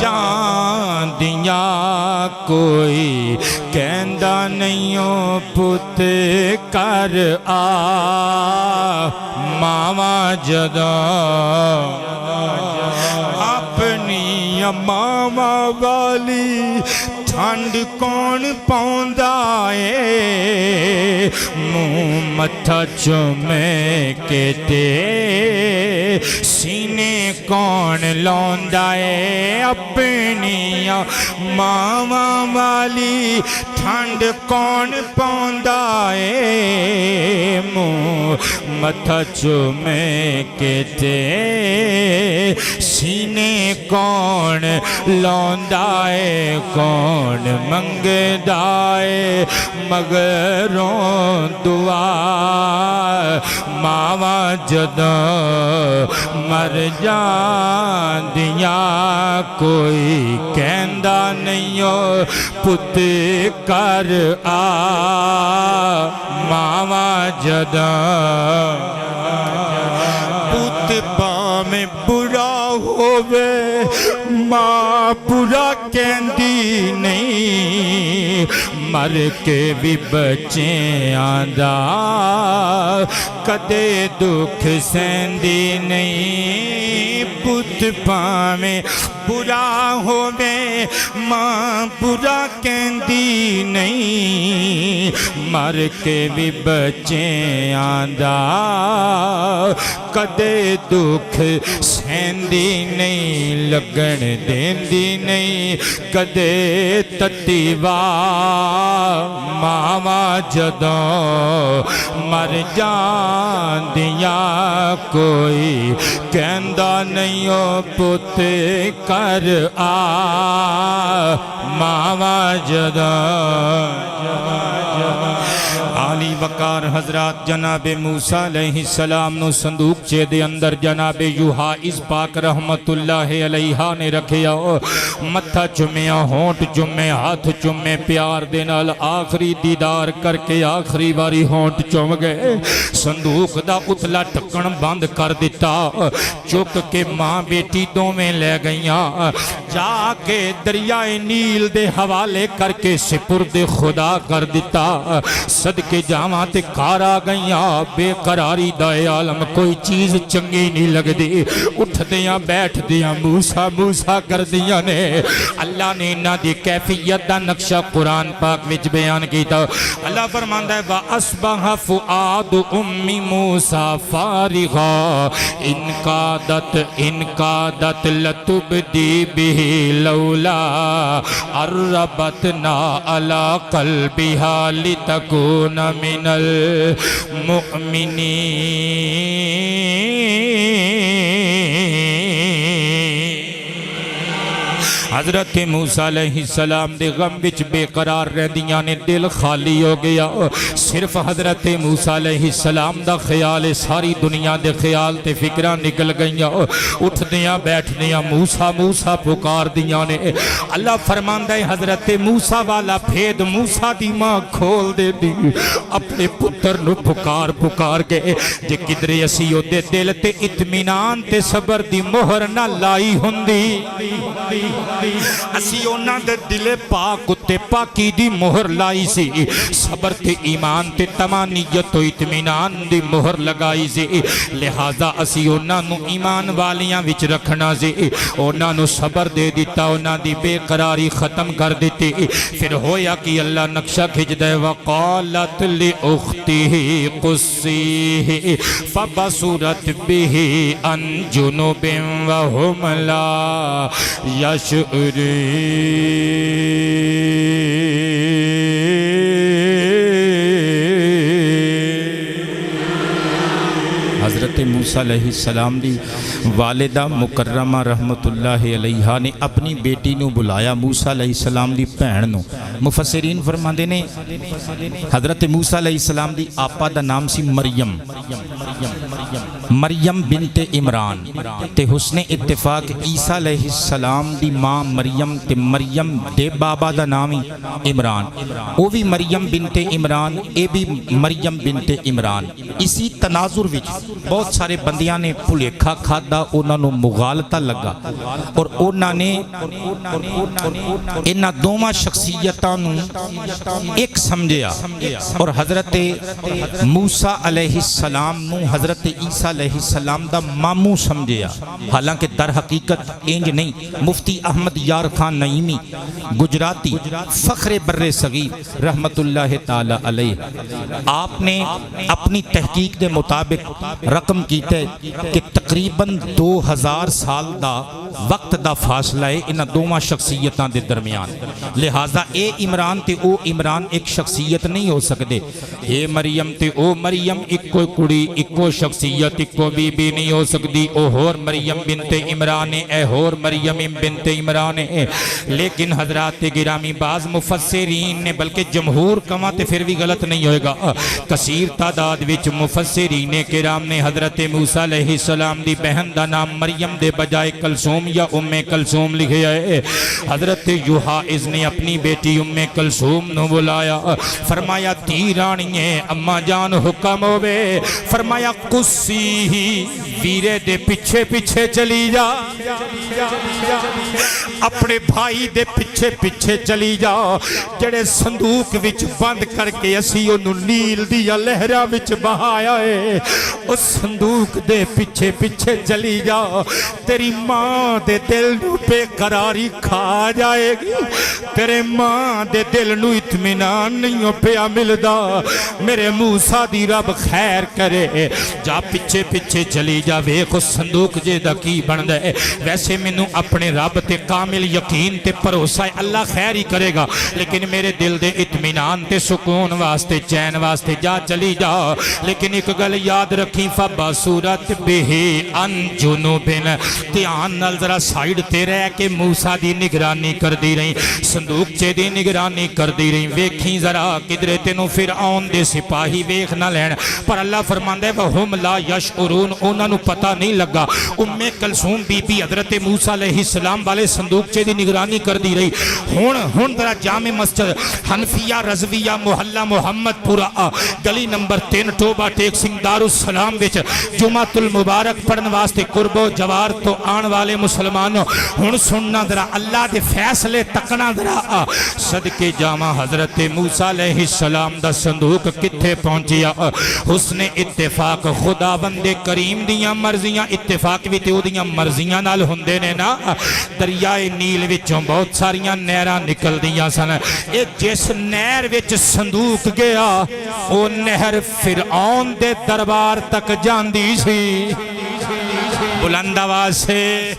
جان دیاں کوئی کہندا نہیں ہو پت کر آ ماما جدوں اپنی ماما والی ٹھنڈ کون پوندا اے منہ متھا چومے کے تے سینے کون لوندا اے اپنی ماما والی ٹھنڈ کون پوندا اے منہ متھا چومے کے تے سینے کون لوندا اے کون منگدا اے مگروں دعا ماما جدوں مر جان دیاں کوئی کہندا نہیں ہو پت کر آ ماما جدوں پت میں برا ہووے ماں برا کہندی نہیں مر کے بھی بچے آندا کدے دکھ سہندی نہیں پت پاویں برا ہووے ماں برا کہندی نہیں مر کے بھی بچے آندا کدے دکھ سہندی نہیں لگن دیندی نہیں کدے تتیوا ماما جدوں مر جان دیاں کوئی کہندا نہیں ہو پت کر آ ماما جدوں عالی وقار حضرات جناب موسیٰ علیہ السلام نو صندوق چے دے اندر جناب یوحائز پاک رحمت اللہ علیہ نے رکھیا متھا چمیا ہونٹ چمے ہاتھ چمے پیار دے نال آخری دیدار کر کے آخری باری ہونٹ چم گئے صندوق دا اتلا ٹکن بند کر دیتا چک کے ماں بیٹی دوویں لے گئیاں جا کے دریائے نیل دے حوالے کر کے سپرد خدا کر دیتا صدقے جاواں تے گھر آ گئیاں بے قراری دا عالم کوئی چیز چنگی نہیں لگ دی اٹھ دیاں بیٹھ دیاں موسیٰ موسیٰ کر دیاں نے اللہ نے انہاں دی کیفیت دا نقشہ قرآن پاک وچ بیان کیتا اللہ فرماندا ہے وَأَصْبَحَ فُؤَادُ أُمِّ مُوسَىٰ فَارِغًا إِنْ كَادَتْ لَتُبْدِي بِهِ لَوْلَا أَرَّبَتْنَا عَلَىٰ قَلْبِهَا لِتَكُونَ مِنَ الْمُؤْمِنِينَ حضرت موسیٰ علیہ السلام دے غم وچ بے قرار رہندیاں نے، دل خالی ہو گیا، صرف حضرت موسیٰ علیہ السلام دا خیال ہے، ساری دنیا دے خیال تے فکراں نکل گئیاں، اٹھ دیاں بیٹھ دیاں موسیٰ موسیٰ پکار دیاں نے۔ اللہ فرماندا ہے حضرت موسیٰ والا بھید موسیٰ دی ماں کھول دے دی، اپنے پتر نو پکار پکار کے، جے کدرے اسی او دے دل تے اطمینان تے صبر دی مہر نہ لائی ہوندی، اسی اونا دے دل پاک تے پاکی دی مہر لائی سی، صبر تے ایمان تے تمانیت و اطمینان دی مہر لگائی سی، لہذا اسی اونا نو ایمان والیاں وچ رکھنا سی، اونا نو صبر دے دیتا، اونا دی بے قراری ختم کر دیتی۔ پھر ہویا کہ اللہ نقشہ کھچ دے، وقالت لأختہ قصیہ فبصرت بہ عن جنب وہم لا یشعرون۔ حضرت موسیٰ علیہ السلام دی والدہ مکرمہ رحمت اللہ علیہا نے اپنی بیٹی نو بلایا، موسیٰ علیہ السلام دی بہن نو۔ مفسرین فرماندے نے حضرت موسیٰ علیہ السلام دی آپا دا نام سی مریم، مریم بنت عمران تے حسن اتفاق عیسیٰ علیہ السلام دی ماں مریم تے مریم دے بابا دا نامی عمران، او بھی مریم بنت عمران، اے بھی مریم بنت عمران۔ اسی تناظر وچ بہت سارے بندیاں نے بھلیکھا کھادا، انہاں نو مغالطہ لگا اور انہاں نے انہاں دوواں شخصیتاں نو ایک سمجھیا اور حضرت موسیٰ علیہ السلام نو حضرت عیسیٰ علیہ السلام دا ماموں سمجھیا، حالانکہ در حقیقت انج نہیں۔ مفتی احمد یار خان نعیمی گجراتی فخر بر صغیر رحمت اللہ تعالی علیہ، آپ نے اپنی تحقیق دے مطابق رقم کیتے کہ تقریباً 2000 سال دا وقت دا فاصلہ ہے انہاں دوواں شخصیتاں دے درمیان، لہٰذا اے عمران تے او عمران ایک شخصیت نہیں ہو سکدے، اے مریم تے او مریم اکو کڑی اکو شخصیت اکو بی بی نہیں ہو سکدی، او ہور مریم بنت عمران اے ہور مریم بنت عمران ہے۔ لیکن حضرات گرامی بعض مفسرین نے، بلکہ جمہور کما تے پھر بھی غلط نہیں ہوئے گا، کثیر تعداد وچ مفسرین کرام نے حضرت موسیٰ علیہ السلام دی بہن دا نام مریم دے بجائے کلثوم یا ام کلثوم لکھے ہے۔ حضرت یوحائز نے اپنی بیٹی ام کلثوم نو بلایا، فرمایا تی رانیے اماں جان حکم ہوئے، فرمایا قصی ہی ویرے دے پیچھے پیچھے چلی جا، اپنے بھائی دے پیچھے پیچھے چلی جا، جڑے صندوق وچ بند کر کے اسی انہوں نیل دیا لہرہ وچ بہایا ہے، اس صندوق دے پیچھے پیچھے چلی جا، تیری ماں دے دل نو بے قراری کھا جائے گی، تیرے ماں دے دل نو اطمینان نہیں پیا ملدا، میرے موسیٰ دی رب خیر کرے، جا پیچھے پیچھے چلی جا، ویکھ اس صندوق جے دا کی بن دے، ویسے میں نو اپنے رب تے کامل یقین تے بھروسہ ہے اللہ خیر ہی کرے گا، لیکن میرے دل دے اطمینان تے سکون واسطے چین واسطے جا چلی جا، لیکن ایک گل یاد رکھی، فبصرت بہ عن جنب، دھیان نال ذرا سائیڈ تے رہ کے موسیٰ دی نگرانی کر دی رہی، صندوق چے دی نگرانی کر دی رہی، ویکھی ذرا کدرے تینوں فرعون دے سپاہی ویکھ نہ لین، پر اللہ فرماندا ہے وہم لا یشعرون، انہاں نو پتہ نہیں لگا۔ ام کلثوم بی بی حضرت موسیٰ علیہ السلام والے صندوق چے دی نگرانی کر دی رہی، ہن ذرا جامع مسجد حنفیہ رضویہ محلہ محمد پورا گلی نمبر 3 ٹوبہ ٹیک سنگھ دارالسلام وچ جمعۃ المبارک پڑھن واسطے قرب و جوار تو آن والے مسلمانوں ہن سننا ذرا اللہ دے فیصلے تکنا ذرا، صدقے جاواں حضرت موسیٰ علیہ السلام دا صندوق کتھے پہنچیا، حسن اتفاق خداوند کریم دیاں مرضیاں، اتفاق بھی تے اودیاں مرضیاں نال ہوندے نے نا، دریائے نیل وچوں بہت ساریاں نہراں نکل دیاں سن، اے جس نہر وچ صندوق گیا او نہر فرعون دے دربار تک جاندی سی، بلند آواز سے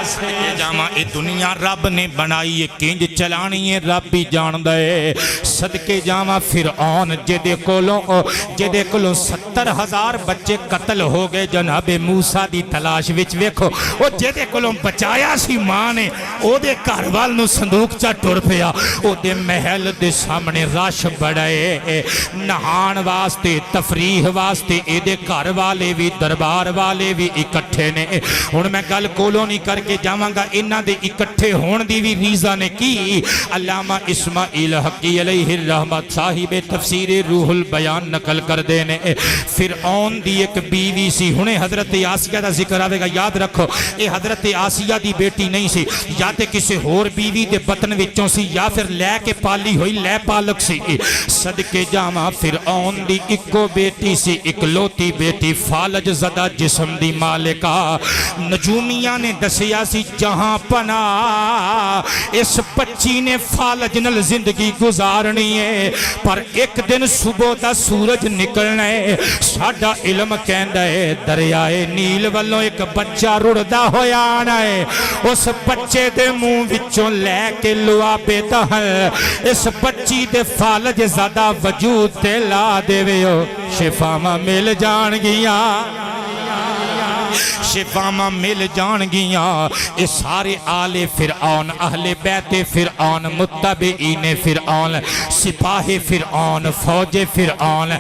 صدقے جاواں اے دنیا رب نے بنائی ہے کنج چلانی ہے رب ہی جان دے صدقے جاواں فرعون جدے کولوں 70,000 بچے قتل ہو گئے جناب موسیٰ دی تلاش وچ ویکھو او جدے کولوں بچایا سی ماں نے او دے گھر وال نو صندوق چا ٹر پیا او دے محل دے سامنے رش بڑے نہان واسطے تفریح واسطے اے دے گھر والے بھی دربار والے بھی اکٹھے نے ہن میں گل کولوں نہیں کر کے جاواں گا انہاں دے اکٹھے ہون دی بھی ریزہ نے کی علامہ اسماعیل حقی علیہ الرحمت صاحب تفسیر روح البیان نقل کر دینے فرعون دی ایک بیوی سی ہنے حضرت آسیہ دا ذکر آوے گا یاد رکھو اے حضرت آسیہ دی بیٹی نہیں سی یا تے کسی ہور بیوی دے بطن وچوں سی یا پھر لے کے پالی ہوئی لے پالک سی صدقے جاواں فرعون دی اکو بیٹی سی اکلوتی بیٹی فالج زدہ جسم دی مالکہ نجومیہ نے دسیا سی جہاں پناہ اس بچی نے فالج نل زندگی گزارنی ہے پر ایک دن صبح دا سورج نکلنا ہے ساڈا علم کہندا ہے دریائے نیل والوں ایک بچہ رڑدا ہویا آنا ہے اس بچے دے منہ وچوں لے کے لعابے دہن اس بچی دے فالج زیادہ وجود تے لا دے ویو شفاواں مل جان گیاں شفاواں مل جان گیاں اے سارے آل فرعون اہل بیت فرعون متبعین فرعون سپاہ فرعون فوج فرعون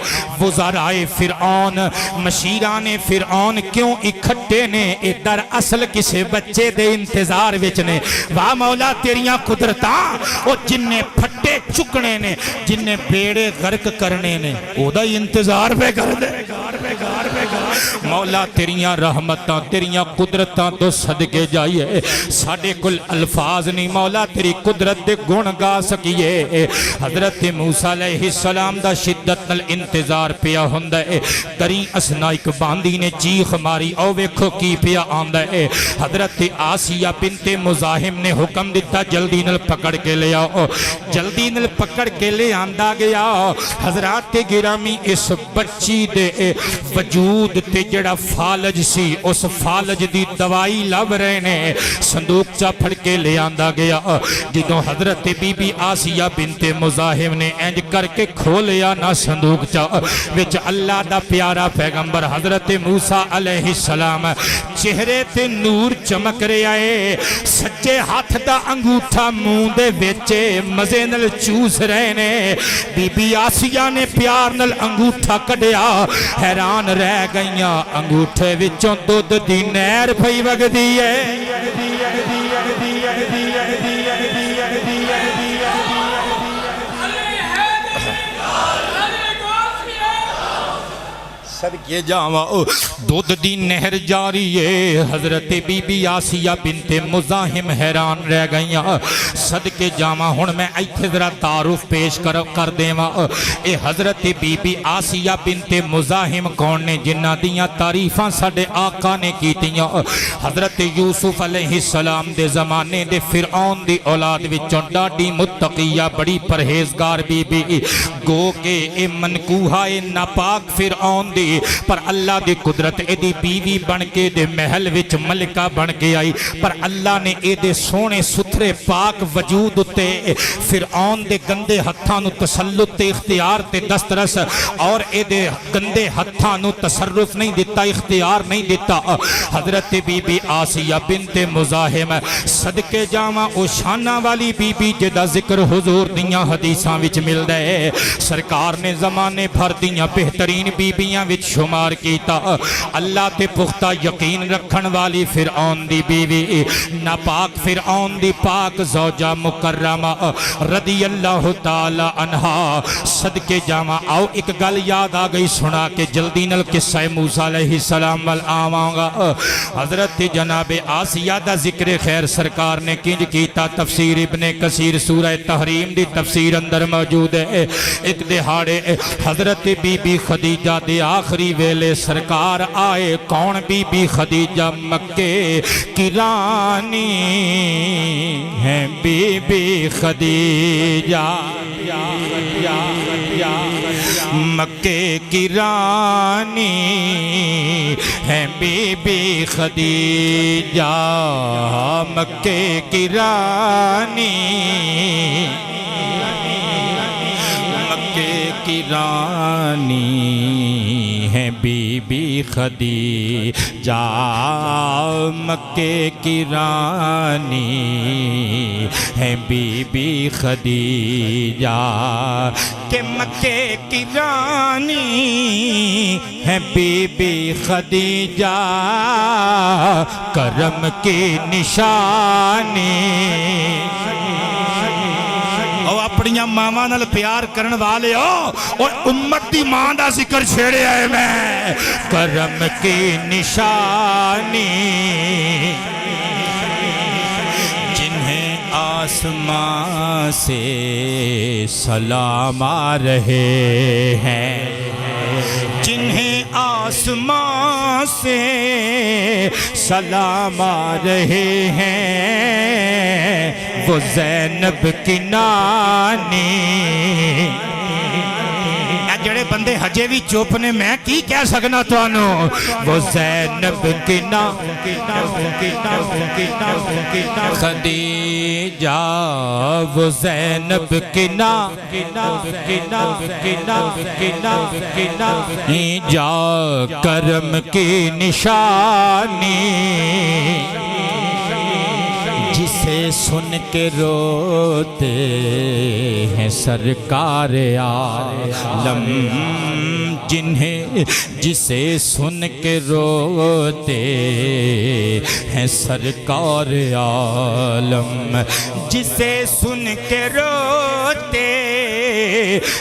وزرائے فرعون مشیران فرعون کیوں اکھٹے نے اے در اصل کسے بچے دے انتظار وچ نے واہ مولا تیریاں قدرتاں او جن نے پھٹے چکنے نے جن نے بیڑے غرق کرنے نے او دا انتظار پہ کر دے مولا تیریاں رحمتاں تیریاں قدرتاں تو صدقے جائیے ساڑھے کل الفاظ نہیں مولا تیری قدرت دے گن گا سکیے حضرت موسیٰ علیہ السلام دا شدت نل انتظار پیا ہوندہ ہے دریں اسنائک باندی نے چیخ ماری او ویکھو کی پیا آندہ ہے حضرت آسیہ بنت مزاحم نے حکم دیتا جلدی نل پکڑ کے لے آؤ جلدی نل پکڑ کے لے آندہ گیا حضرات گرامی اس بچی دے وجود تے جڑا فالج سی اس فالج دی دوائی لب رہے نے صندوق چا پھڑ کے لے آندہ گیا جدوں حضرت بی بی آسیہ بنت مزاحم نے انج کر کے کھولیا نا صندوق چا وچ اللہ دا پیارا پیغمبر حضرت موسیٰ علیہ السلام چہرے تے نور چمک رہے آئے سچے ہاتھ دا انگوٹھا منہ دے وچے مزے نل چوس رہے نے بی بی آسیہ نے پیار نل انگوٹھا کڑیا حیران رہ گئیاں انگوٹھے وچوں دودھ دی نہر پئی وگدی ہے صدقے جاواں دودھ دی نہر جاری ہے حضرت بی بی آسیہ بنت مزاحم حیران رہ گئیاں صدقے جاواں ہن میں ایتھے ذرا تعارف پیش کر دیواں اے حضرت بی بی آسیہ بنت مزاحم کون نے جنہاں دیاں تعریفاں ساڈے آقا نے کیتیاں حضرت یوسف علیہ السلام دے زمانے دے فرعون دی اولاد وچوں ڈاڈی متقیہ بڑی پرہیزگار بی بی گو کے اے منکوہا اے ناپاک فرعون دی پر اللہ دی قدرت اے دی بیوی بن کے دے محل وچ ملکہ بن کے آئی پر اللہ نے اے دے سونے ستھرے پاک وجود تے فرعون دے گندے ہتھاں نو تسلط تے اختیار تے دسترس اور اے دے گندے ہتھاں نو تصرف نہیں دیتا اختیار نہیں دیتا حضرت بی بی آسیہ بنت مزاحم صدقے جاواں او شانہ والی بی بی جدا ذکر حضور دیاں حدیثاں وچ مل دے سرکار نے زمانے بھر دیاں بہترین بیبیاں وچ شمار کیتا اللہ تے پختہ یقین رکھن والی فرعون دی بیوی ناپاک فرعون دی پاک زوجہ مکرمہ رضی اللہ تعالی عنہا صدقے جاواں آؤ ایک گل یاد آ گئی سنا کے جلدی نل قصہ موسیٰ علیہ السلام وال آواں گا حضرت جناب آسیہ دا ذکر خیر سرکار نے کنج کیتا تفسیر ابن کثیر سورہ تحریم دی تفسیر اندر موجود ہے ایک دہاڑے حضرت بی بی خدیجہ دے آخری آخری ویلے سرکار آئے کون بی بی خدیجہ مکے کی رانی ہیں بی بی خدیجہ مکے کی رانی ہیں بی بی خدیجہ مکے کی رانی مکے کی رانی ہیں بی بی خدیجہ مکے کی رانی ہیں بی بی خدیجہ کہ مکے کی رانی ہیں بی بی خدیجہ کرم کی نشانی او اپنیاں ماما نال پیار کرن والے ہو اور امت دی ماں دا ذکر چھیڑے آئے میں کرم کی نشانی جنہیں آسمان سے سلام آ رہے ہیں جنہیں آسمان سے سلام آ رہے ہیں وہ زینب کی نانی جڑے بندے ہجے بھی چپ نے میں کی کہہ سکنا توانوں وہ زینب کی نانی خدیجہ وہ زینب کی نانی جا کرم کی نشانی جسے سن کے روتے ہیں سرکار عالم جسے سن کے روتے ہیں سرکار عالم جسے سن کے روتے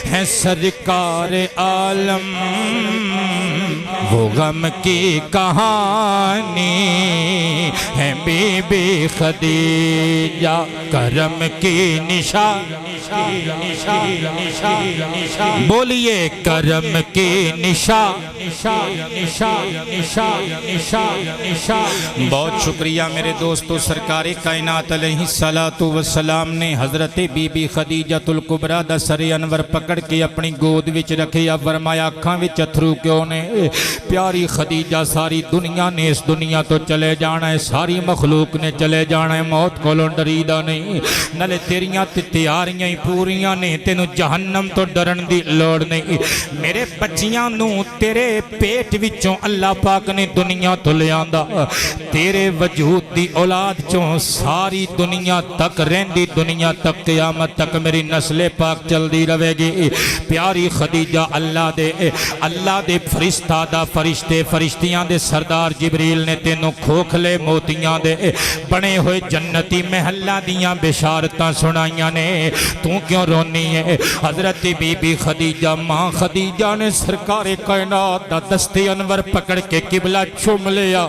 ہیں سرکار عالم وہ غم کی کہانی ہے بی بی خدیجہ کرم کی نشانی بولیے کرم کی نشانی بہت شکریہ میرے دوستو سرکار کائنات علیہ السلام نے حضرت بی بی خدیجۃ الکبریٰ دا سر انور پکڑ کے اپنی گود وچ رکھیا فرمایا اکھاں وچ اتھرو کیوں نے پیاری خدیجہ ساری دنیا نے اس دنیا تو چلے جانا ہے ساری مخلوق نے چلے جانا ہے موت کولوں ڈریدا نہیں نلے تیریاں تیاریاں ہی پوریاں نے تینوں جہنم تو ڈرن دی لوڑ نہیں میرے بچیاں نو تیرے پیٹ وچوں اللہ پاک نے دنیا تو لے آندا تیرے وجود دی اولاد چوں ساری دنیا تک رہندی دنیا تک قیامت تک میری نسل پاک چل دی رہے گی پیاری خدیجہ اللہ دے فرشتہ دا فرشتیاں دے سردار جبریل نے تینوں کھوکھلے موتیاں دے بنے ہوئے جنتی محلہ دیاں بشارتاں سنائیاں نے تو کیوں رونی ہے حضرت بی بی خدیجہ ماں خدیجہ نے سرکار کائنات دا دست انور پکڑ کے قبلہ چھوم لیا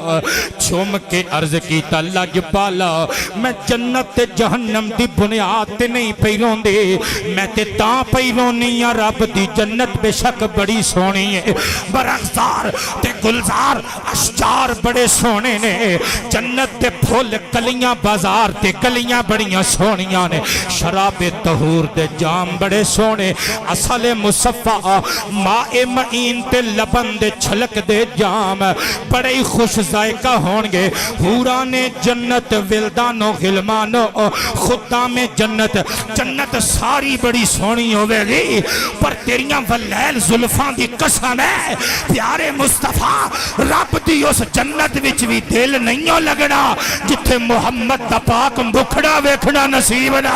چھوم کے عرض کی تلج پالا میں جنت جہنم دی بنیاد تے نہیں پیرون دے میں تے تاں پیرونی یا رب دی جنت بے شک بڑی سونی ہے برخزار تے گلزار اشجار بڑے سونے نے جنت تے پھول کلیاں بازار تے کلیاں بڑیاں سونیاں نے شراب طہور دے جام بڑے سونے اصل مصفہ ماء معین تے لبن دے چھلک دے جام بڑے خوش ذائقہ ہونگے حوران جنت ولدانو غلمانو خدام جنت ساری بڑی سونی ہوئے گی پر تیریاں واللیل زلفان دی قسم ہے پیارے مصطفیٰ رب دی اس جنت وچ بھی دل نہیں ہو لگنا جتھے محمد دا پاک مکھڑا ویکھنا نصیب نہ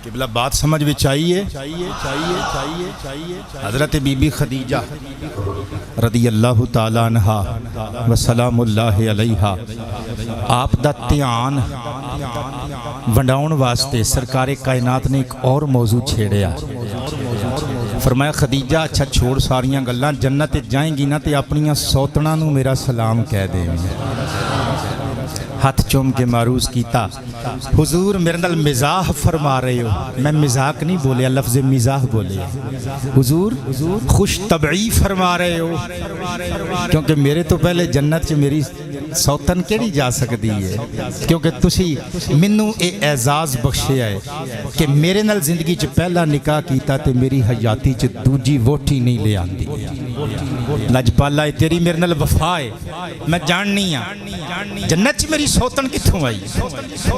قبلہ بات سمجھ بھی چاہیے حضرت بی بی خدیجہ رضی اللہ تعالیٰ عنہ وسلام اللہ علیہ آپ دا تیان ونڈاؤن واسطے سرکار کائنات نے ایک اور موضوع چھیڑیا فرمایا خدیجہ اچھا چھوڑ ساریاں گلاں، جنت جائیں گی نا تے اپنیاں سوتنا نو میرا سلام کہہ دیں۔ ہاتھ چوم کے معروض کیتا، حضور میرے نال مزاح فرما رہے ہو؟ میں مزاق نہیں بولیا، لفظ مزاح بولے۔ حضور خوش طبعی فرما رہے ہو؟ کیونکہ میرے تو پہلے جنت چ میری سوتن کیڑی جا سکتی ہے، کیونکہ تسی منوں اے اعزاز بخشیا ہے کہ میرے نال زندگی چ پہلا نکاح کیتا تے میری حیاتی چ دوجی ووٹی نہیں لے آندی۔ لجپالا تیری میرے نال وفا ہے، میں جاننی ہاں جنت چ میری سوتن کتھوں آئی؟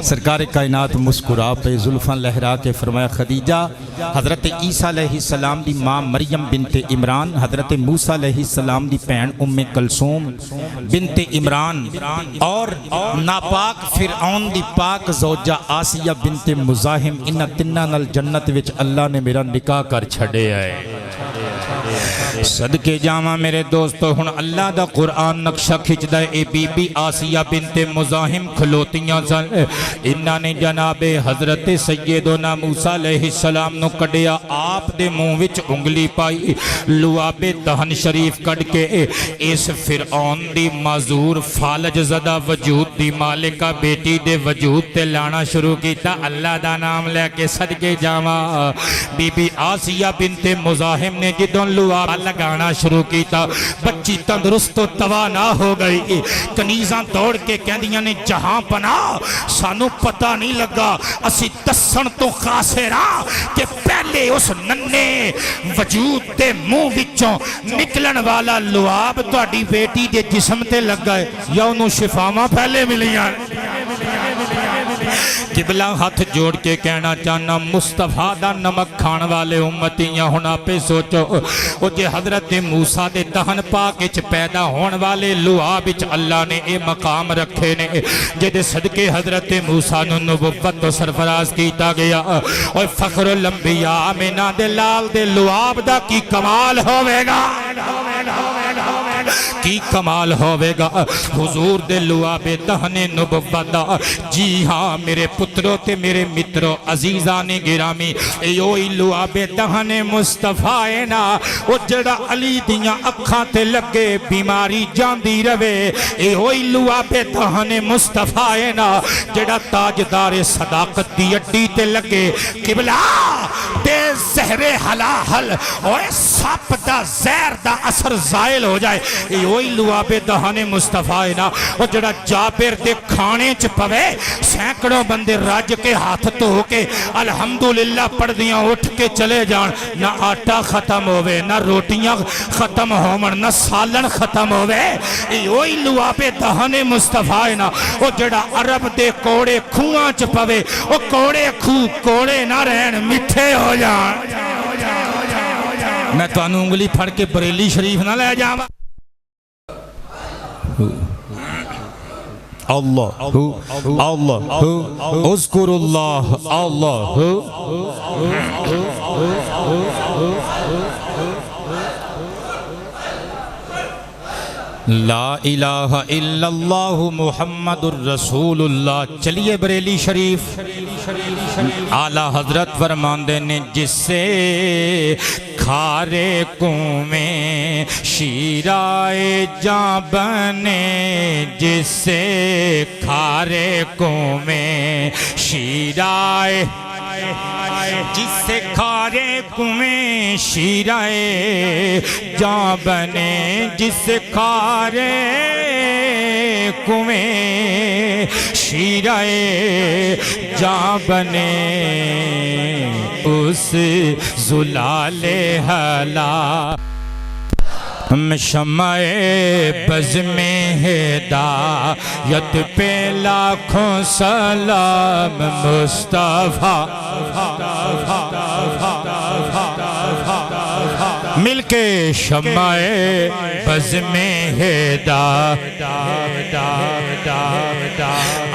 سرکار کائنات مسکرا پہ زلفاں لہرا کے فرمایا خدیجہ حضرت عیسیٰ علیہ السلام دی ماں مریم بنت عمران، حضرت موسیٰ علیہ السلام دی بہن ام کلثوم بنت عمران اور ناپاک فرعون دی پاک زوجہ آسیہ بنت مزاحم، انہاں تناں نال جنت وچ اللہ نے میرا نکاح کر چھڑے ہے۔ صدقے جاواں میرے دوستو، ہن اللہ دا قرآن نقشہ کھچدا ہے۔ اے بی بی آسیہ بنت مزاحم کھلوتیاں سن، انہاں نے جناب حضرت سیدنا موسیٰ علیہ السلام نو کڈیا، آپ دے منہ وچ انگلی پائی، لعاب دہن شریف کڈ کے اس فرعون دی معذور فالج زدہ وجود دی مالکہ بیٹی دے وجود تے لانا شروع کیتا، اللہ دا نام لے کے صدقے جاواں۔ بی بی آسیہ بنت مزاحم نے جدوں لعاب لگانا شروع کیتا، بچی تندرست و توانا ہو گئی، کنیزاں دوڑ کے کہندیاں نے جہاں پناہ سانو پتہ نہیں لگا، اسی دسن تو خاسراں کہ پہلے اس ننے وجود دے منہ وچوں نکلن والا لعاب تہاڈی بیٹی دے جسم تے لگا ہے یا انہوں شفاواں پہلے ملیاں۔ قبلہ ہاتھ جوڑ کے کہنا چاہنا مصطفیٰ دا نمک کھان والے امتیاں ہونا پہ سوچو، او جے حضرت موسیٰ دے دہن پاک اچ پیدا ہون والے لعاب اچ اللہ نے اے مقام رکھے نے، جے دے صدقے حضرت موسیٰ نو نبوت تو سرفراز کیتا گیا، اور فخر الانبیاء آمینہ دے لال دے لعاب دا کی کمال ہوئے گا، کی کمال ہوئے گا حضور دے لعاب دہن نبوت دا۔ جی ہاں میرے پتروں تے میرے متروں عزیزان گرامی، ایوئی لعاب دہن مصطفیٰ ہے نا، او جڑا علی دیاں اکھاں تے لگے بیماری جاندی روے، ایوئی لعاب دہن مصطفیٰ ہے نا، جڑا تاجدار صداقت دی اڈی تے لگے، قبلہ تے زہر حلاحل اور سپ دا زہر دا اثر زائل ہو جائے، ایوئی لعاب دہن مصطفیٰ ہے نا، اور جڑا جابر دے کھانے چ پوے، سینکڑوں بندے راج کے ہاتھ تو ہو کے الحمدللہ پڑھ دیاں اٹھ کے چلے جان، نہ آٹا ختم ہوئے، نہ روٹیاں ختم ہوئے، نہ سالن ختم ہوئے، ایوئی لعاب دہن مصطفیٰ ہے نا، او جڑا عرب دے کوڑے کھوان چ پوے، او کوڑے کھو کوڑے نہ رہن مٹھے ہو جان۔ میں تو انگلی پھڑ کے بریلی شریف نہ لے جاواں۔ اللہ اللہ اذکر اللہ اللہ لا الہ الا اللہ محمد الرسول اللہ۔ چلیے بریلی شریف، اعلیٰ حضرت فرماندے نے جس سے کھارے کنویں شیرائے جاں بنے، جس سے کھارے کنویں شیرائے، جس سے کھارے کنویں شیرائے جاں بنے، جس سے کھارے کنویں شیرائے جاں بنے، اس زلال حلا شمع بز میں ہدایت پہ لاکھوں سلام مصطفیٰ، مل کے شمع بز میں ہدایت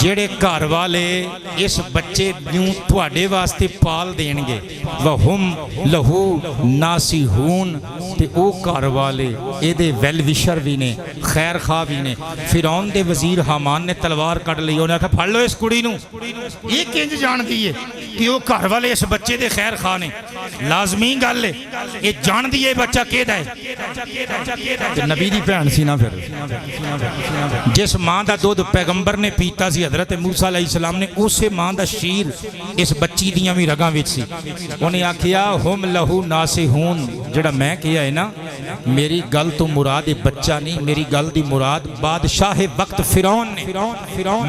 جڑے گھر والے اس بچے نوں تواڈے واسطے پال دین گے وہم لہو ناسیحون تے او گھر والے اے دے ویل وشر بھی نے خیر خواہ بھی نے فرعون دے وزیر حامان نے تلوار کٹ لئی انہاں کہا پھڑ لو اس کڑی نوں یہ کنج جان دی ہے کہ او گھر والے اس بچے دے خیر خواہ نے لازمی گل ہے یہ جان دی ہے بچہ کیدا ہے نبی دی بہن سی نا پھر جس ماں دا دودھ پیغمبر نے پیتا سی حضرت موسیٰ علیہ السلام نے اسے ماں دا شیر اس بچی دیاں بھی رگاں وچ سی انہیں آکھیا ہم لہو ناسیحون جڑا میں کیا ہے نا میری گل تو مراد بچہ نہیں میری گل دی مراد بادشاہ وقت فرعون نے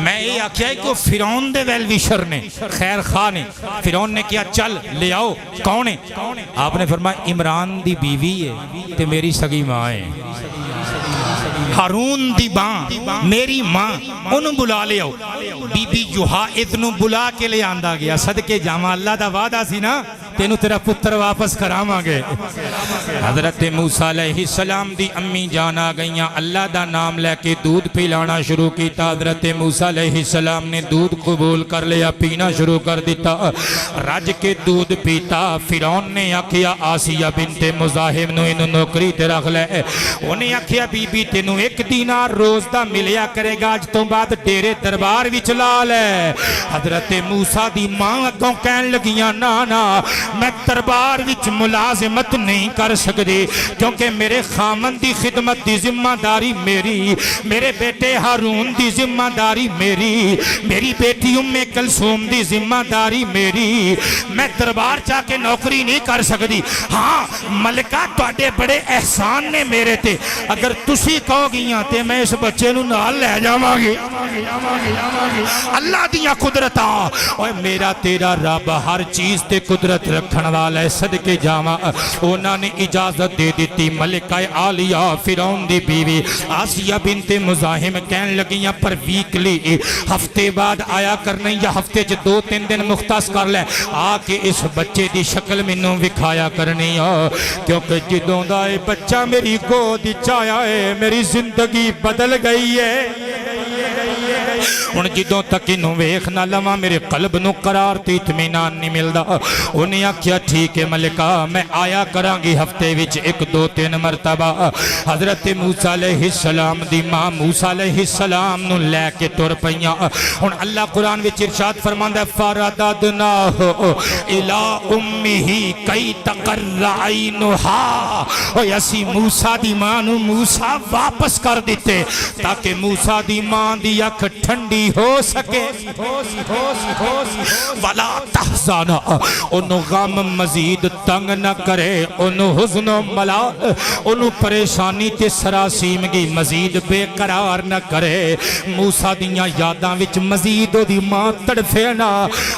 میں یہ آکھیا ہے کہ وہ فرعون دے ویل وشر نے خیر خواہ نے فرعون نے کیا چل لے آؤ کون ہے آپ نے فرمایا عمران دی بیوی ہے تے میری سگی ماں ہے ہارون دی ماں میری ماں انہوں بلا لے آؤ بی بی جوہا ادنوں بلا کے لے آندہ گیا صدقے جامع اللہ دا وعدہ سی نا تینو تیرا پتر واپس کراما گئے حضرت موسیٰ علیہ السلام دی امی جانا گئیاں اللہ دا نام لے کے دودھ پلانا شروع کیتا حضرت موسیٰ علیہ السلام نے دودھ قبول کر لیا پینا شروع کر دیتا رج کے دودھ پیتا فرعون نے آکھیا آسیہ بنت مزاحم نو انو نوکری تے رکھ لے انہیں آکھیا بی بی تینو 1 دینار روز دا ملیا کرے گا اج تو بعد تیرے دربار وچ لا لے حضرت موسیٰ دی ماں اگوں کہن لگیاں نا میں دربار وچ ملازمت نہیں کر سکتی کیونکہ میرے خامن دی خدمت دی ذمہ داری میری میرے بیٹے ہارون دی ذمہ داری میری بیٹی ام کلثوم دی ذمہ داری میری میں دربار چاہ کے نوکری نہیں کر سکتی ہاں ملکہ تواڈے بڑے احسان نے میرے تے اگر تسی کہو گیاں تے میں اس بچے نو نال لے جاواں گی اللہ دیاں قدرتاں اوے میرا تیرا رب ہر چیز تے قدرت رکھن والا ہے صدقے جاواں انہاں نے اجازت دے دیتی ملکہ عالیہ فرعون دی بیوی آسیہ بنت مزاحم کہن لگیاں پر ویکلی ہفتے بعد آیا کرنے یا ہفتے چ 2-3 دن مختص کر لے آ کے اس بچے دی شکل مینوں وکھایا کرنی کیونکہ جدوں دا اے بچہ میری گود وچ آیا ہے میری زندگی بدل گئی ہے ہن جدوں تک انہوں ویکھ نہ لواں میرے قلب نو قرار تے اطمینان نہیں ملدا انہیں آکھیا ٹھیک ہے ملکہ میں آیا کراں گی ہفتے وچ 1-2-3 مرتبہ حضرت موسیٰ علیہ السلام دی ماں موسیٰ علیہ السلام نو لے کے ٹر پیاں ہن اللہ قرآن وچ ارشاد فرماندا ہے فرددناہ الی امہ کی تقر عینھا اوے اسی موسیٰ دی ماں نو موسیٰ واپس کر دیتے تاکہ موسیٰ دی ماں دی اکھ ٹھنڈی ہو سکے ولا تحزن انہوں غم مزید تنگ نہ کرے انہوں حزن و ملال انہوں پریشانی تے سراسیمگی مزید بے قرار نہ کرے موسیٰ دیاں یاداں وچ مزید او دی ماں تڑفے نا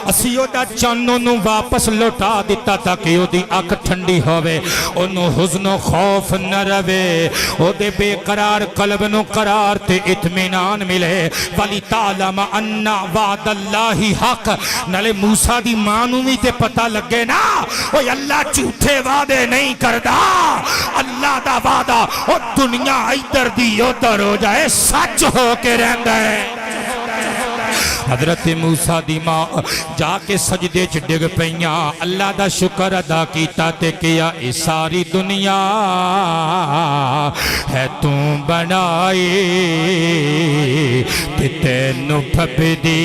اسی او دا چن انہوں واپس لوٹا دیتا تاکہ او دی اکھ ٹھنڈی ہوئے انہوں حزن و خوف نہ روے او دے بے قرار قلب نو قرار تے اطمینان ملے ولی تعلم انّا وعد اللہ حق نلے موسیٰ دی مانوں بھی تے پتہ لگے نا اوہ اللہ جھوٹے وعدے نہیں کردہ اللہ دا وعدہ او دنیا ادھر دی ادھر ہو جائے سچ ہو کے رہن گئے حضرت موسیٰ دی ماں جا کے سجدے چ ڈگ پیاں اللہ دا شکر ادا کیتا تے کیا اے ساری دنیا ہے تو بنائی تے تینوں پھپ دی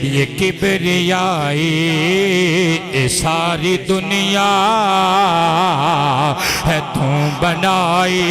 یہ کبریائی اے ساری دنیا ہے تو بنائی